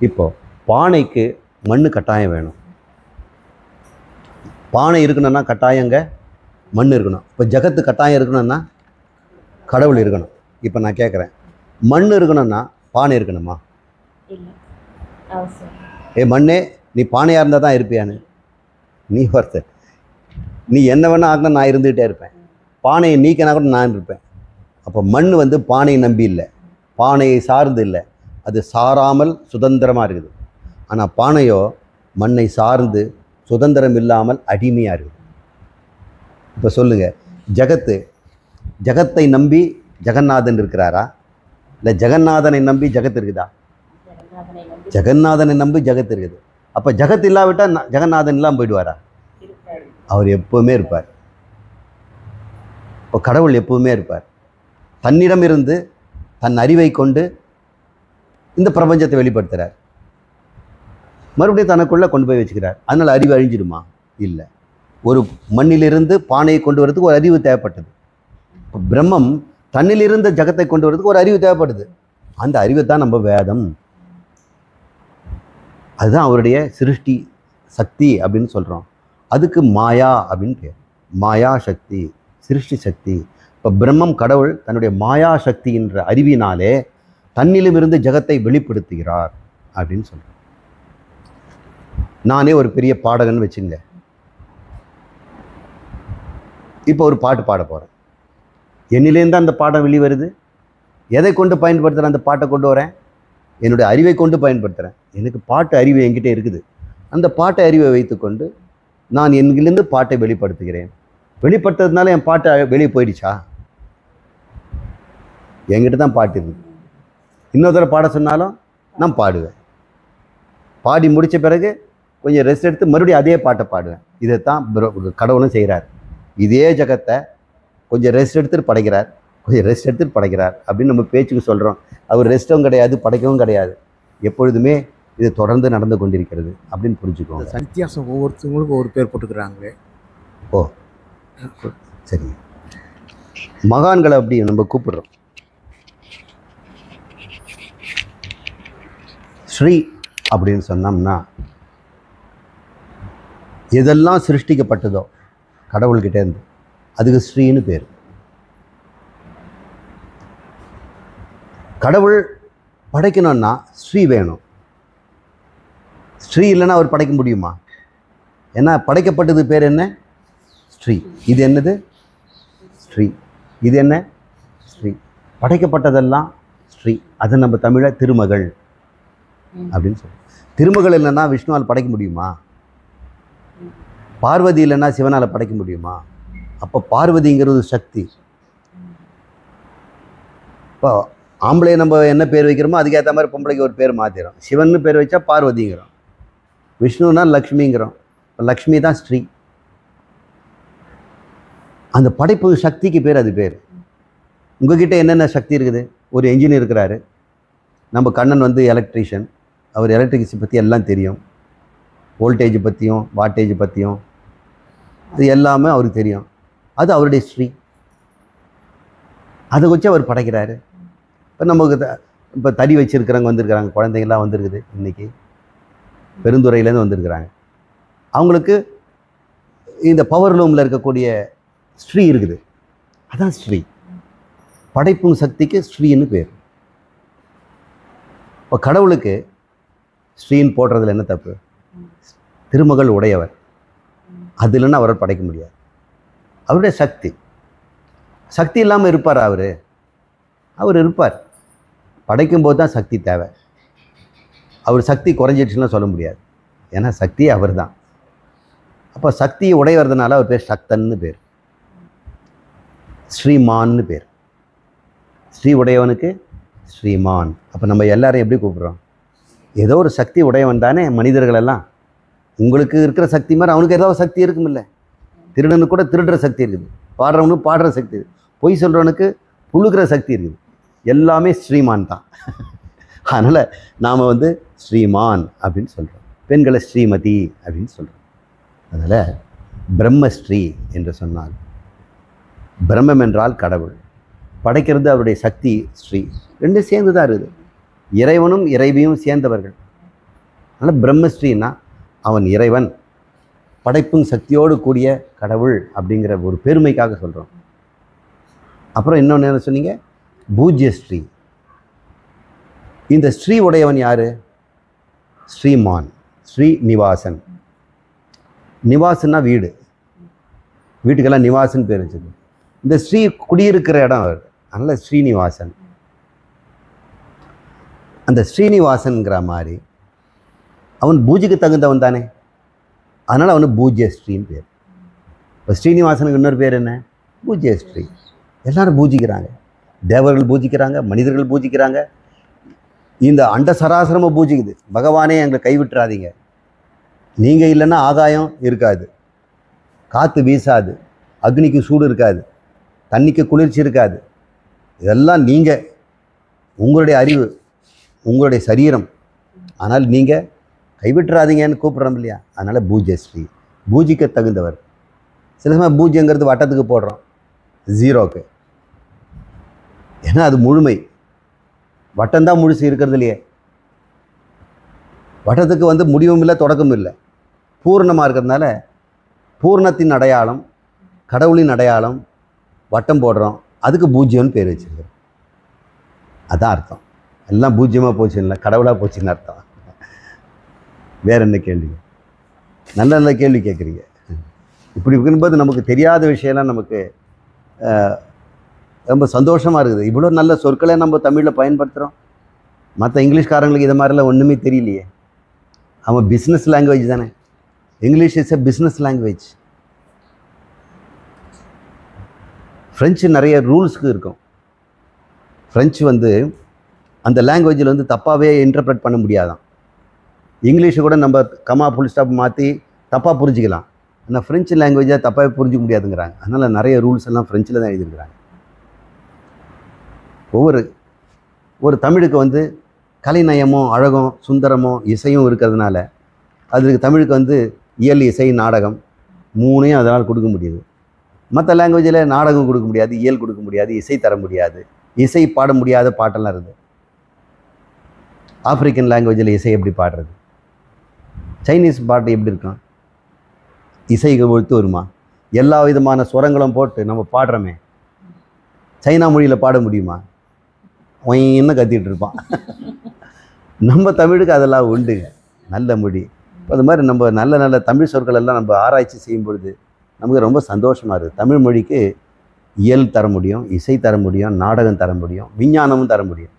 இப்போது பானைக்கு மண் கட்டாயம் வேணும். பானை இருக்கணும்னா கட்டாயங்க மண் இருக்கணும். இப்போ ஜகத்து கட்டாயம் இருக்கணும்னா கடவுள் இருக்கணும். இப்போ நான் கேட்குறேன், மண் இருக்கணும்னா பானை இருக்கணுமா? மண்ணே நீ பானையாக இருந்தால் தான் இருப்பியான்னு நீ ஒருத்தர். நீ என்ன வேணா ஆகினா நான் இருந்துகிட்டே இருப்பேன். பானையை நீக்கினா கூட நான் இருப்பேன். அப்போ மண் வந்து பானையை நம்பி இல்லை, பானையை சார்ந்து இல்லை, அது சாராமல் சுதந்திரமாக இருக்குது. ஆனால் பானையோ மண்ணை சார்ந்து சுதந்திரம் இல்லாமல் அடிமையாக இருக்குது. இப்போ சொல்லுங்கள், ஜகத்தை நம்பி ஜெகநாதன் இருக்கிறாரா, இல்லை ஜெகநாதனை நம்பி ஜகத் இருக்குதா? ஜெகநாதனை நம்பி ஜகத் இருக்குது. அப்போ ஜகத் இல்லாவிட்டால் ஜெகநாதன் இல்லாமல் போயிடுவாரா? அவர் எப்போவுமே இருப்பார். இப்போ கடவுள் எப்பவுமே இருப்பார். தன்னிடம் இருந்து தன் அறிவை கொண்டு இந்த பிரபஞ்சத்தை வெளிப்படுத்துகிறார். மறுபடியும் தனக்குள்ளே கொண்டு போய் வச்சுக்கிறார். அதனால் அறிவு அழிஞ்சிடுமா? இல்லை. ஒரு மண்ணிலிருந்து பானையை கொண்டு வரதுக்கு ஒரு அறிவு தேவைப்பட்டது. இப்போ பிரம்மம் தன்னிலிருந்து ஜகத்தை கொண்டு வரதுக்கு ஒரு அறிவு தேவைப்படுது. அந்த அறிவை தான் நம்ம வேதம், அதுதான் அவருடைய சிருஷ்டி சக்தி அப்படின்னு சொல்கிறோம். அதுக்கு மாயா அப்படின்னு பேர். மாயா சக்தி, சிருஷ்டி சக்தி. இப்போ பிரம்மம் கடவுள் தன்னுடைய மாயா சக்தி என்ற அறிவினாலே தன்னிலும் இருந்து ஜகத்தை வெளிப்படுத்துகிறார் அப்படின்னு சொல்கிறேன். நானே ஒரு பெரிய பாடகன் வச்சுங்க. இப்போ ஒரு பாட்டு பாட போகிறேன். என்னிலேருந்து அந்த பாடம் வெளிவருது. எதை கொண்டு பயன்படுத்துகிறேன்? அந்த பாட்டை கொண்டு வரேன். என்னுடைய அறிவை கொண்டு பயன்படுத்துகிறேன். எனக்கு பாட்டு அறிவு என்கிட்ட இருக்குது. அந்த பாட்டு அறிவை வைத்துக்கொண்டு நான் என்கிலேருந்து பாட்டை வெளிப்படுத்துகிறேன். வெளிப்படுத்துறதுனால என் பாட்டை வெளியே போயிடுச்சா? என்கிட்ட தான் பாட்டு இருக்குது. இன்னொரு தடவை பாட சொன்னாலும் நான் பாடுவேன். பாடி முடித்த பிறகு கொஞ்சம் ரெஸ்ட் எடுத்து மறுபடியும் அதே பாட்டை பாடுவேன். இதைத்தான் கடவுளும் செய்கிறார். இதே ஜகத்தை கொஞ்சம் ரெஸ்ட் எடுத்துகிட்டு படைக்கிறார், கொஞ்சம் ரெஸ்ட் எடுத்துகிட்டு படைக்கிறார் அப்படின்னு நம்ம பேச்சுக்கு சொல்கிறோம். அவர் ரெஸ்ட்டும் கிடையாது, படைக்கவும் கிடையாது. எப்பொழுதுமே இது தொடர்ந்து நடந்து கொண்டிருக்கிறது அப்படின்னு புரிஞ்சுக்கோங்க. வித்தியாசம் ஒவ்வொருத்தவங்களுக்கும் ஒரு பேர் போட்டுக்கிறாங்க. ஓ சரி, மகான்களை அப்படி நம்ம கூப்பிடுறோம். ஸ்ரீ அப்படின்னு சொன்னோம்னா எதெல்லாம் சிருஷ்டிக்கப்பட்டதோ கடவுள்கிட்டேருந்து அதுக்கு ஸ்ரீன்னு பேர். கடவுள் படைக்கணும்னா ஸ்ரீ வேணும். ஸ்ரீ இல்லைன்னா அவர் படைக்க முடியுமா? ஏன்னா படைக்கப்பட்டது பேர் என்ன? ஸ்ரீ. இது என்னது? ஸ்ரீ. இது என்ன? ஸ்ரீ. படைக்கப்பட்டதெல்லாம் ஸ்ரீ. அதை நம்ம தமிழ திருமகள் அப்படின்னு சொல்லுவோம். திருமகள் இல்லைன்னா விஷ்ணுவால் படைக்க முடியுமா? பார்வதி இல்லைன்னா சிவனால் படைக்க முடியுமா? அப்போ பார்வதிங்கிறது சக்தி. இப்போ ஆம்பளையை நம்ம என்ன பேர் வைக்கிறோமோ அதுக்கேற்ற மாதிரி பொம்பளைக்கு ஒரு பேர் மாற்றிடும். சிவன்னு பேர் வச்சா பார்வதிங்கிறோம், விஷ்ணுனா லக்ஷ்மிங்கிறோம். லக்ஷ்மி தான் ஸ்ரீ. அந்த படைப்பு சக்திக்கு பேர் அது பேர். உங்ககிட்ட என்னென்ன சக்தி இருக்குது? ஒரு என்ஜினியர் இருக்கிறாரு. நம்ம கண்ணன் வந்து எலக்ட்ரீஷியன். அவர் எலக்ட்ரிசிட்டி பற்றி எல்லாம் தெரியும். வோல்டேஜ் பற்றியும் வாட்டேஜ் பற்றியும் அது எல்லாமே அவருக்கு தெரியும். அது அவருடைய ஸ்ரீ. அதை வச்சு அவர் படைக்கிறாரு. இப்போ நமக்கு இப்போ தறி வச்சுருக்கிறவங்க வந்திருக்கிறாங்க, குழந்தைங்கள்லாம் வந்திருக்குது. இன்றைக்கி பெருந்துறையிலேருந்து வந்திருக்கிறாங்க. அவங்களுக்கு இந்த பவர் லூமில் இருக்கக்கூடிய ஸ்ரீ இருக்குது. அதான் ஸ்ரீ. படைப்பும் சக்திக்கு ஸ்ரீன்னு பேர். இப்போ கடவுளுக்கு ஸ்ரீன்னு போடுறதுல என்ன தப்பு? திருமகள் உடையவர், அது இல்லைன்னா அவரை படைக்க முடியாது. அவருடைய சக்தி. சக்தி இல்லாமல் இருப்பார் அவர்? அவர் இருப்பார். படைக்கும்போது தான் சக்தி தேவை. அவர் சக்தி குறைஞ்சிடுச்சுன்னா சொல்ல முடியாது. ஏன்னா சக்தி அவர் தான். அப்போ சக்தியை உடையவர்றதுனால அவர் பேர் சக்தன்னு பேர், ஸ்ரீமான்னு பேர். ஸ்ரீ உடையவனுக்கு ஸ்ரீமான். அப்போ நம்ம எல்லாரையும் எப்படி கூப்பிட்றோம்? ஏதோ ஒரு சக்தி உடையவன் தானே மனிதர்களெல்லாம். உங்களுக்கு இருக்கிற சக்தி மாதிரி அவனுக்கு ஏதோ சக்தி இருக்குமில்ல. திருடனுக்கு கூட திருடுற சக்தி இருக்குது, பாடுறவனுக்கு பாடுற சக்தி இருக்குது, பொய் சொல்கிறவனுக்கு புழுகிற சக்தி இருக்குது. எல்லாமே ஸ்ரீமான் தான். அதனால் நாம் வந்து ஸ்ரீமான் அப்படின்னு சொல்கிறோம், பெண்களை ஸ்ரீமதி அப்படின்னு சொல்கிறோம். அதனால் பிரம்மஸ்ரீ என்று சொன்னால் பிரம்மம் என்றால் கடவுள், படைக்கிறது அவருடைய சக்தி ஸ்ரீ, ரெண்டும் சேர்ந்து தான் இருக்குது. இறைவனும் இறைவியும் சேர்ந்தவர்கள். அதனால் பிரம்மஸ்ரீன்னா அவன் இறைவன், படைப்பும் சக்தியோடு கூடிய கடவுள் அப்படிங்கிற ஒரு பெருமைக்காக சொல்கிறோம். அப்புறம் இன்னொன்று என்ன சொன்னீங்க? பூஜ்யஸ்ரீ. இந்த ஸ்ரீ உடையவன் யார்? ஸ்ரீமான், ஸ்ரீநிவாசன். நிவாசன்னா வீடு, வீட்டுக்கெல்லாம் நிவாசன் பேர் வச்சது. இந்த ஸ்ரீ குடியிருக்கிற இடம் அவர், அதனால் ஸ்ரீனிவாசன். அந்த ஸ்ரீனிவாசன்கிற மாதிரி அவன் பூஜைக்கு தகுந்தவன் தானே, அதனால் அவனுக்கு பூஜ்யஸ்ரீன்னு பேர். இப்போ ஸ்ரீனிவாசனுக்கு இன்னொரு பேர் என்ன? பூஜ்யஸ்ரீ. எல்லாரும் பூஜிக்கிறாங்க, தேவர்கள் பூஜிக்கிறாங்க, மனிதர்கள் பூஜிக்கிறாங்க, இந்த அண்ட சராசரமாக பூஜிக்குது. பகவானே எங்களை கைவிட்டுறாதீங்க, நீங்கள் இல்லைன்னா ஆகாயம் இருக்காது, காற்று வீசாது, அக்னிக்கு சூடு இருக்காது, தண்ணிக்கு குளிர்ச்சி இருக்காது. இதெல்லாம் நீங்கள், உங்களுடைய அறிவு, உங்களுடைய சரீரம், ஆனால் நீங்கள் கைவிட்டுறாதீங்கன்னு கூப்பிட்றோம் இல்லையா? அதனால் பூஜ்யஸ்ரீ, பூஜிக்க தகுந்தவர். சில சமயம் பூஜ்யங்கிறது வட்டத்துக்கு போடுறோம், ஜீரோக்கு. ஏன்னா அது முழுமை, வட்டம்தான் முழுசு இருக்கிறது இல்லையே. வட்டத்துக்கு வந்து முடிவும் இல்லை தொடக்கமும் இல்லை, பூர்ணமாக இருக்கிறதுனால பூர்ணத்தின் அடையாளம், கடவுளின் அடையாளம், வட்டம் போடுறோம், அதுக்கு பூஜ்யம்னு பேர் வச்சுருக்கோம். அதான் அர்த்தம். எல்லாம் பூஜ்யமாக போச்சு இல்லை, கடவுளாக போச்சுன்னு அர்த்தம். வேற என்ன கேள்வி? நல்ல நல்ல கேள்வி கேட்குறீங்க. இப்படி இருக்கும்போது நமக்கு தெரியாத விஷயம்லாம் நமக்கு ரொம்ப சந்தோஷமாக இருக்குது. இவ்வளோ நல்ல சொற்களை நம்ம தமிழில் பயன்படுத்துகிறோம். மற்ற இங்கிலீஷ்காரங்களுக்கு இதை மாதிரிலாம் ஒன்றுமே தெரியலையே. அவன் பிஸ்னஸ் லாங்குவேஜ் தானே, English is a business language. French நிறைய ரூல்ஸ்க்கு இருக்கும். ஃப்ரெஞ்சு வந்து அந்த லாங்குவேஜில் வந்து தப்பாகவே இன்டர்ப்ரெட் பண்ண முடியாதான். இங்கிலீஷை கூட நம்ம கமா ஃபுல் ஸ்டாப் மாற்றி தப்பாக புரிஞ்சிக்கலாம், ஆனால் ஃப்ரெஞ்சு லாங்குவேஜை தப்பாகவே புரிஞ்சிக்க முடியாதுங்கிறாங்க. அதனால் நிறைய ரூல்ஸ் எல்லாம் ஃப்ரெஞ்சில் தான் எழுதியிருக்கிறாங்க. ஒரு தமிழுக்கு வந்து கலைநயமும் அழகும் சுந்தரமும் இசையும் இருக்கிறதுனால அதுக்கு தமிழுக்கு வந்து இயல், இசை, நாடகம் மூணையும் அதனால் கொடுக்க முடியுது. மற்ற லாங்குவேஜில் நாடகம் கொடுக்க முடியாது, இயல் கொடுக்க முடியாது, இசை தர முடியாது, இசை பாட முடியாத பாட்டெல்லாம் இருக்குது. ஆப்பிரிக்கன் லாங்குவேஜில் இசை எப்படி பாடுறது? சைனீஸ் பாட்டு எப்படி இருக்கும்? இசைக்கு ஒழுத்து வருமா? எல்லா விதமான சுரங்களும் போட்டு நம்ம பாடுறோமே, சைனா மொழியில் பாட முடியுமா? ஒயின்னு கத்திட்டு இருப்பான். நம்ம தமிழுக்கு அதெல்லாம் உண்டுங்க, நல்ல மொழி. அது மாதிரி நம்ம நல்ல நல்ல தமிழ் சொற்கள் எல்லாம் நம்ம ஆராய்ச்சி செய்யும் பொழுது நமக்கு ரொம்ப சந்தோஷமாக இருக்குது. தமிழ் மொழிக்கு இயல் தர முடியும், இசை தர முடியும், நாடகம் தர முடியும், விஞ்ஞானமும் தர முடியும்.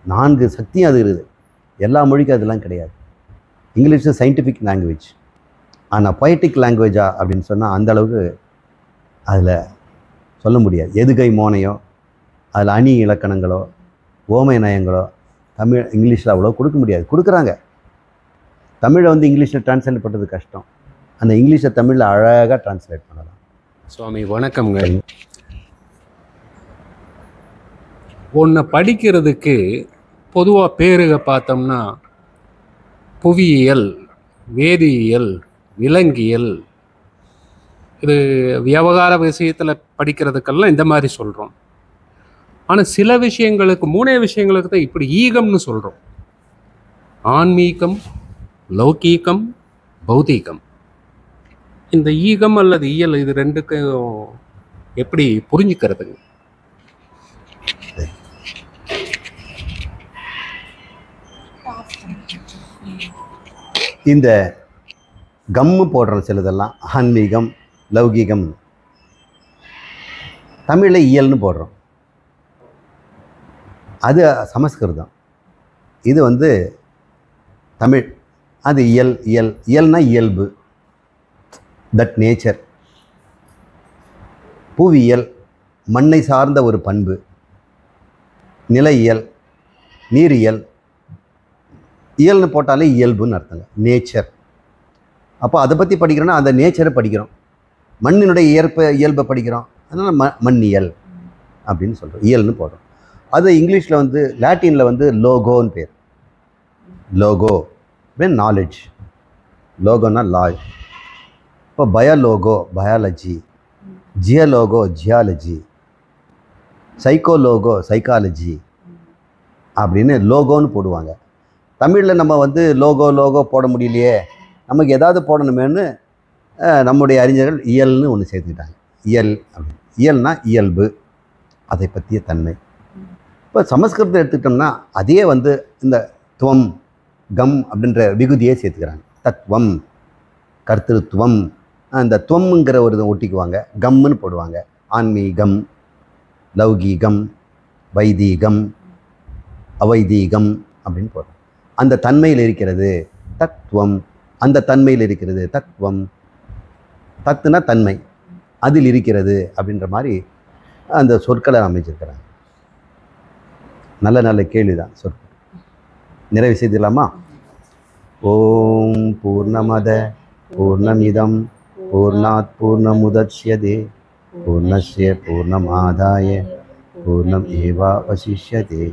4 சக்தியும் அது இருக்குது. எல்லா மொழிக்கும் அதெல்லாம் கிடையாது. இங்கிலீஷ் சயின்டிஃபிக் லாங்குவேஜ், ஆனால் பொயட்டிக் லாங்குவேஜா அப்படின்னு சொன்னால் அந்தளவுக்கு அதில் சொல்ல முடியாது. எதுகை மோனையோ அதில் அணி இலக்கணங்களோ ஓமை நயங்களோ இங்கிலீஷில் அவ்வளோ கொடுக்க முடியாது. கொடுக்குறாங்க. தமிழை வந்து இங்கிலீஷில் டிரான்ஸ்லேட் பண்ணுறது கஷ்டம், அந்த இங்கிலீஷை தமிழில் அழகாக டிரான்ஸ்லேட் பண்ணலாம். சுவாமி வணக்கம்ங்க. ஒன்றை படிக்கிறதுக்கு பொதுவாக பேருக பார்த்தோம்னா புவியியல், வேதியியல், விலங்கியல், இது விவகார விஷயத்தில் படிக்கிறதுக்கெல்லாம் இந்த மாதிரி சொல்கிறோம். ஆனால் சில விஷயங்களுக்கு 3 விஷயங்களுக்கு தான் இப்படி ஈகம்னு சொல்கிறோம். ஆன்மீகம், லௌகீகம், பௌதீகம். இந்த ஈகம் அல்லது இயல் இது ரெண்டுக்கும் எப்படி புரிஞ்சுக்கிறதுங்க? இந்த கம்மு போடுறோம் சிலதெல்லாம், ஆன்மீகம், லௌகீகம். தமிழில் இயல்னு போடுறோம், அது சமஸ்கிருதம். இது வந்து தமிழ், அது இயல். இயல்னா இயல்பு, தட் நேச்சர். புவியியல் மண்ணை சார்ந்த ஒரு பண்பு, நிலையியல், நீரியல். இயல்னு போட்டாலே இயல்புன்னு அர்த்தங்க, நேச்சர். அப்போ அதை பற்றி படிக்கிறோன்னா அந்த நேச்சரை படிக்கிறோம். மண்ணினுடைய இயல்பை படிக்கிறோம், அதனால் மண்ணியல் அப்படின்னு சொல்கிறோம், இயல்னு போடுறோம். அது இங்கிலீஷில் வந்து லாட்டினில் வந்து லோகோன்னு பேர். லோகோ அப்படின்னு நாலேஜ், லோகோன்னா லாய். இப்போ பயோலோகோ பயாலஜி, ஜியலோகோ ஜியாலஜி, சைக்கோலோகோ சைக்காலஜி அப்படின்னு லோகோன்னு போடுவாங்க. தமிழில் நம்ம வந்து லோகோ லோகோ போட முடியலையே, நமக்கு ஏதாவது போடணுமேனு நம்முடைய அறிஞர்கள் இயல்னு ஒன்று சேர்த்துக்கிட்டாங்க. இயல் அப்படின்னு. இயல்னா இயல்பு, அதை பற்றிய தன்மை. இப்போ சமஸ்கிருதத்தை எடுத்துக்கிட்டோம்னா அதே வந்து இந்த துவம் கம் அப்படின்ற விகுதியை சேர்த்துக்கிறாங்க. தத்துவம், கர்த்திருத்துவம், அந்த துவம்ங்கிற ஒரு இதை ஒட்டிக்குவாங்க, கம்முன்னு போடுவாங்க. ஆன்மீகம், லௌகீகம், வைதீகம், அவைதீகம் அப்படின்னு போடுறாங்க. அந்த தன்மையில் இருக்கிறது தத்துவம், அந்த தன்மையில் இருக்கிறது தத்துவம். தத்துனா தன்மை, அதில் இருக்கிறது அப்படின்ற மாதிரி அந்த சொற்களை அமைச்சிருக்கிறாங்க. நல்ல நல்ல கேள்விதான் சொற்கள். நிறைவு செய்திடலாமா? ஓம் பூர்ணமத பூர்ணமிதம் பூர்ணாத் பூர்ணமுதச்யதே பூர்ணஸ்ய பூர்ணமாதாய பூர்ணம் ஏவாவசிஷ்யதே.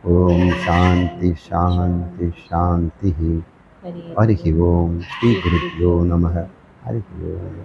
ஓம் சாந்தி சாந்தி சாந்தி. ஹரி ஓம். ஸ்ரீ குருப்யோ நமः. ஹரி ஓம்.